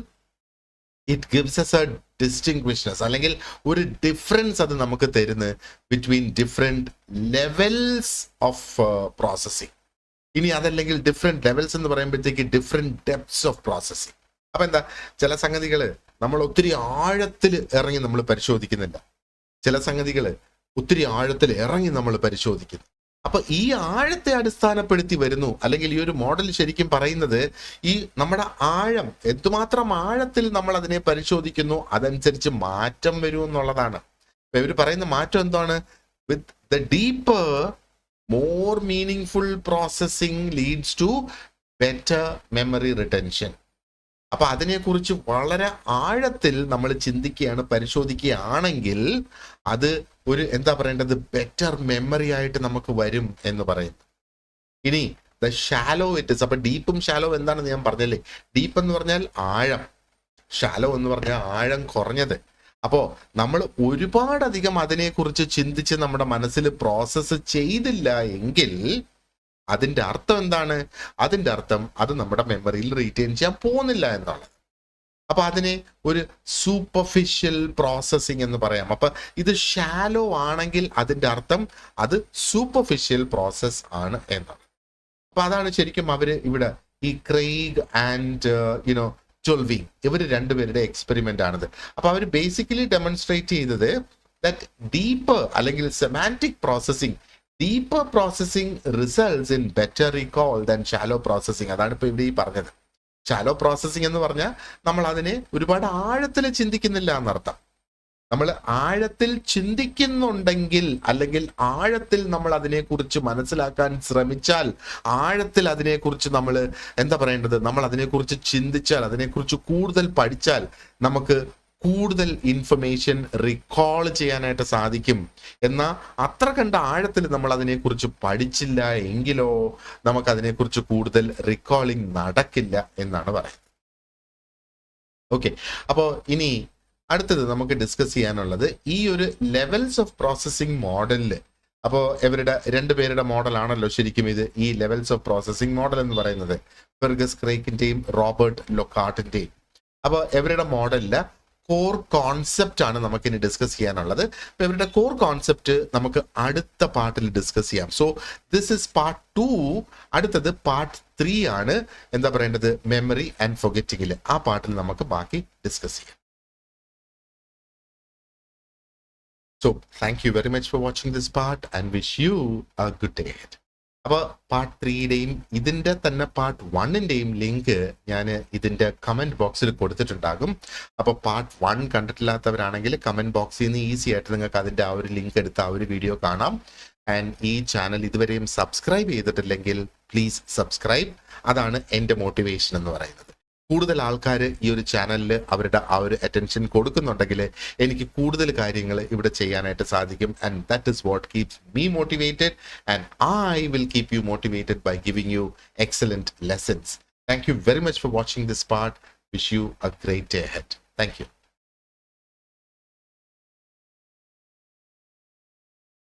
ഇറ്റ് ഗിവ്സ് എസ് എ ഡിസ്റ്റിങ്വിഷ്നസ് അല്ലെങ്കിൽ ഒരു ഡിഫറൻസ് അത് നമുക്ക് തരുന്നത് between different levels of processing. ഇനി അതല്ലെങ്കിൽ ഡിഫറെന്റ് ലെവൽസ് എന്ന് പറയുമ്പോഴത്തേക്ക് ഡിഫറെന്റ് ഡെപ്ത്സ് ഓഫ് പ്രോസസ്സിങ്. അപ്പൊ എന്താ, ചില സംഗതികൾ നമ്മൾ ഒത്തിരി ആഴത്തിൽ ഇറങ്ങി നമ്മൾ പരിശോധിക്കുന്നില്ല, ചില സംഗതികൾ ഒത്തിരി ആഴത്തിൽ ഇറങ്ങി നമ്മൾ പരിശോധിക്കുന്നു. അപ്പൊ ഈ ആഴത്തെ അടിസ്ഥാനപ്പെടുത്തി വരുന്നു, അല്ലെങ്കിൽ ഈ ഒരു മോഡൽ ശരിക്കും പറയുന്നത് ഈ നമ്മുടെ ആഴം, എന്തുമാത്രം ആഴത്തിൽ നമ്മൾ അതിനെ പരിശോധിക്കുന്നു അതനുസരിച്ച് മാറ്റം വരും എന്നുള്ളതാണ്. അപ്പൊ ഇവർ പറയുന്ന മാറ്റം എന്താണ്? With the deeper more meaningful processing leads to better memory retention. അപ്പൊ അതിനെക്കുറിച്ച് വളരെ ആഴത്തിൽ നമ്മൾ ചിന്തിക്കുകയാണ്, പരിശോധിക്കുകയാണെങ്കിൽ അത് ഒരു എന്താ പറയേണ്ടത്, ബെറ്റർ മെമ്മറി ആയിട്ട് നമുക്ക് വരും എന്ന് പറയുന്നു. ഇനി ദ ഷാലോ ഇറ്റ് ഇസ്. അപ്പൊ ഡീപ്പും ഷാലോ എന്താണെന്ന് ഞാൻ പറഞ്ഞല്ലേ. ഡീപ്പ് എന്ന് പറഞ്ഞാൽ ആഴം, ഷാലോ എന്ന് പറഞ്ഞാൽ ആഴം കുറഞ്ഞത്. അപ്പോ നമ്മൾ ഒരുപാടധികം അതിനെക്കുറിച്ച് ചിന്തിച്ച് നമ്മുടെ മനസ്സിൽ പ്രോസസ്സ് ചെയ്തില്ല എങ്കിൽ അതിന്റെ അർത്ഥം എന്താണ്? അതിന്റെ അർത്ഥം അത് നമ്മുടെ മെമ്മറിയിൽ റീറ്റെയിൻ ചെയ്യാൻ പോകുന്നില്ല എന്നാണ്. അപ്പൊ അതിനെ ഒരു സൂപ്പർഫിഷ്യൽ പ്രോസസ്സിംഗ് എന്ന് പറയാം. അപ്പൊ ഇത് ഷാലോ ആണെങ്കിൽ അതിന്റെ അർത്ഥം അത് സൂപ്പർഫിഷ്യൽ പ്രോസസ് ആണ് എന്നാണ്. അപ്പൊ അതാണ് ശരിക്കും അവര് ഇവിടെ ഈ ക്രെയ്ഗ് ആൻഡ് ടൊൽവിങ് ഇവർ രണ്ടുപേരുടെ എക്സ്പെരിമെന്റ് ആണിത്. അപ്പൊ അവർ ബേസിക്കലി ഡെമോൺസ്ട്രേറ്റ് ചെയ്തത് ദാറ്റ് ഡീപ്പർ അല്ലെങ്കിൽ semantic processing, deeper processing results in better recall than shallow processing. അതാണ് ഇപ്പൊ ഇവിടെ ഈ പറഞ്ഞത്. ഷാലോ പ്രോസസ്സിംഗ് എന്ന് പറഞ്ഞാൽ നമ്മൾ അതിനെ ഒരുപാട് ആഴത്തിൽ ചിന്തിക്കുന്നില്ല എന്നർത്ഥം. നമ്മൾ ആഴത്തിൽ ചിന്തിക്കുന്നുണ്ടെങ്കിൽ അല്ലെങ്കിൽ ആഴത്തിൽ നമ്മൾ അതിനെക്കുറിച്ച് മനസ്സിലാക്കാൻ ശ്രമിച്ചാൽ, ആഴത്തിൽ അതിനെക്കുറിച്ച് നമ്മൾ എന്താ പറയേണ്ടത്, നമ്മൾ അതിനെക്കുറിച്ച് ചിന്തിച്ചാൽ, അതിനെക്കുറിച്ച് കൂടുതൽ പഠിച്ചാൽ നമുക്ക് കൂടുതൽ ഇൻഫർമേഷൻ റിക്കോൾ ചെയ്യാനായിട്ട് സാധിക്കും. എന്നാൽ അത്ര കണ്ട ആഴത്തിൽ നമ്മൾ അതിനെക്കുറിച്ച് പഠിച്ചില്ല എങ്കിലോ നമുക്ക് അതിനെക്കുറിച്ച് കൂടുതൽ റിക്കോളിംഗ് നടക്കില്ല എന്നാണ് പറയുന്നത്. ഓക്കെ, അപ്പോൾ ഇനി അടുത്തത് നമുക്ക് ഡിസ്കസ് ചെയ്യാനുള്ളത് ഈ ഒരു ലെവൽസ് ഓഫ് പ്രോസസ്സിംഗ് മോഡലിൽ. അപ്പോൾ ഇവരുടെ രണ്ടുപേരുടെ മോഡലാണല്ലോ ശരിക്കും ഇത്, ഈ ലെവൽസ് ഓഫ് പ്രോസസ്സിംഗ് മോഡൽ എന്ന് പറയുന്നത് ഫെർഗസ് ക്രേക്കിന്റെയും റോബർട്ട് ലൊക്കാർട്ടിന്റെയും. അപ്പോൾ ഇവരുടെ മോഡലില് കോർ കോൺസെപ്റ്റ് ആണ് നമുക്ക് ഇനി ഡിസ്കസ് ചെയ്യാനുള്ളത്. അപ്പൊ ഇവരുടെ കോർ കോൺസെപ്റ്റ് നമുക്ക് അടുത്ത പാർട്ടിൽ ഡിസ്കസ് ചെയ്യാം. So this is part 2. അടുത്തത് പാർട്ട് 3 ആണ്, എന്താ പറയേണ്ടത്, മെമ്മറി ആൻഡ് ഫൊഗറ്റിംഗിൽ. ആ പാർട്ടിൽ നമുക്ക് ബാക്കി ഡിസ്കസ് ചെയ്യാം. So thank you very much for watching this part and wish you a good day ahead. അപ്പോൾ പാർട്ട് 3യുടെയും ഇതിൻ്റെ തന്നെ പാർട്ട് 1ൻ്റെയും ലിങ്ക് ഞാൻ ഇതിൻ്റെ കമൻറ്റ് ബോക്സിൽ കൊടുത്തിട്ടുണ്ടാകും. അപ്പോൾ പാർട്ട് 1 കണ്ടിട്ടില്ലാത്തവരാണെങ്കിൽ കമൻറ്റ് ബോക്സിൽ നിന്ന് ഈസി ആയിട്ട് നിങ്ങൾക്ക് അതിൻ്റെ ആ ഒരു ലിങ്ക് എടുത്ത് ആ ഒരു വീഡിയോ കാണാം. ആൻഡ് ഈ ചാനൽ ഇതുവരെയും സബ്സ്ക്രൈബ് ചെയ്തിട്ടില്ലെങ്കിൽ പ്ലീസ് സബ്സ്ക്രൈബ്. അതാണ് എൻ്റെ മോട്ടിവേഷൻ എന്ന് പറയുന്നത്. കൂടുതൽ ആൾക്കാർ ഈ ഒരു ചാനലിൽ അവരുടെ ആ ഒരു അറ്റൻഷൻ കൊടുക്കുന്നുണ്ടെങ്കിൽ എനിക്ക് കൂടുതൽ കാര്യങ്ങൾ ഇവിടെ ചെയ്യാനായിട്ട് സാധിക്കും. And that is what keeps me motivated and I will keep you motivated by giving you excellent lessons. Thank you very much for watching this part. Wish you a great day ahead. Thank you.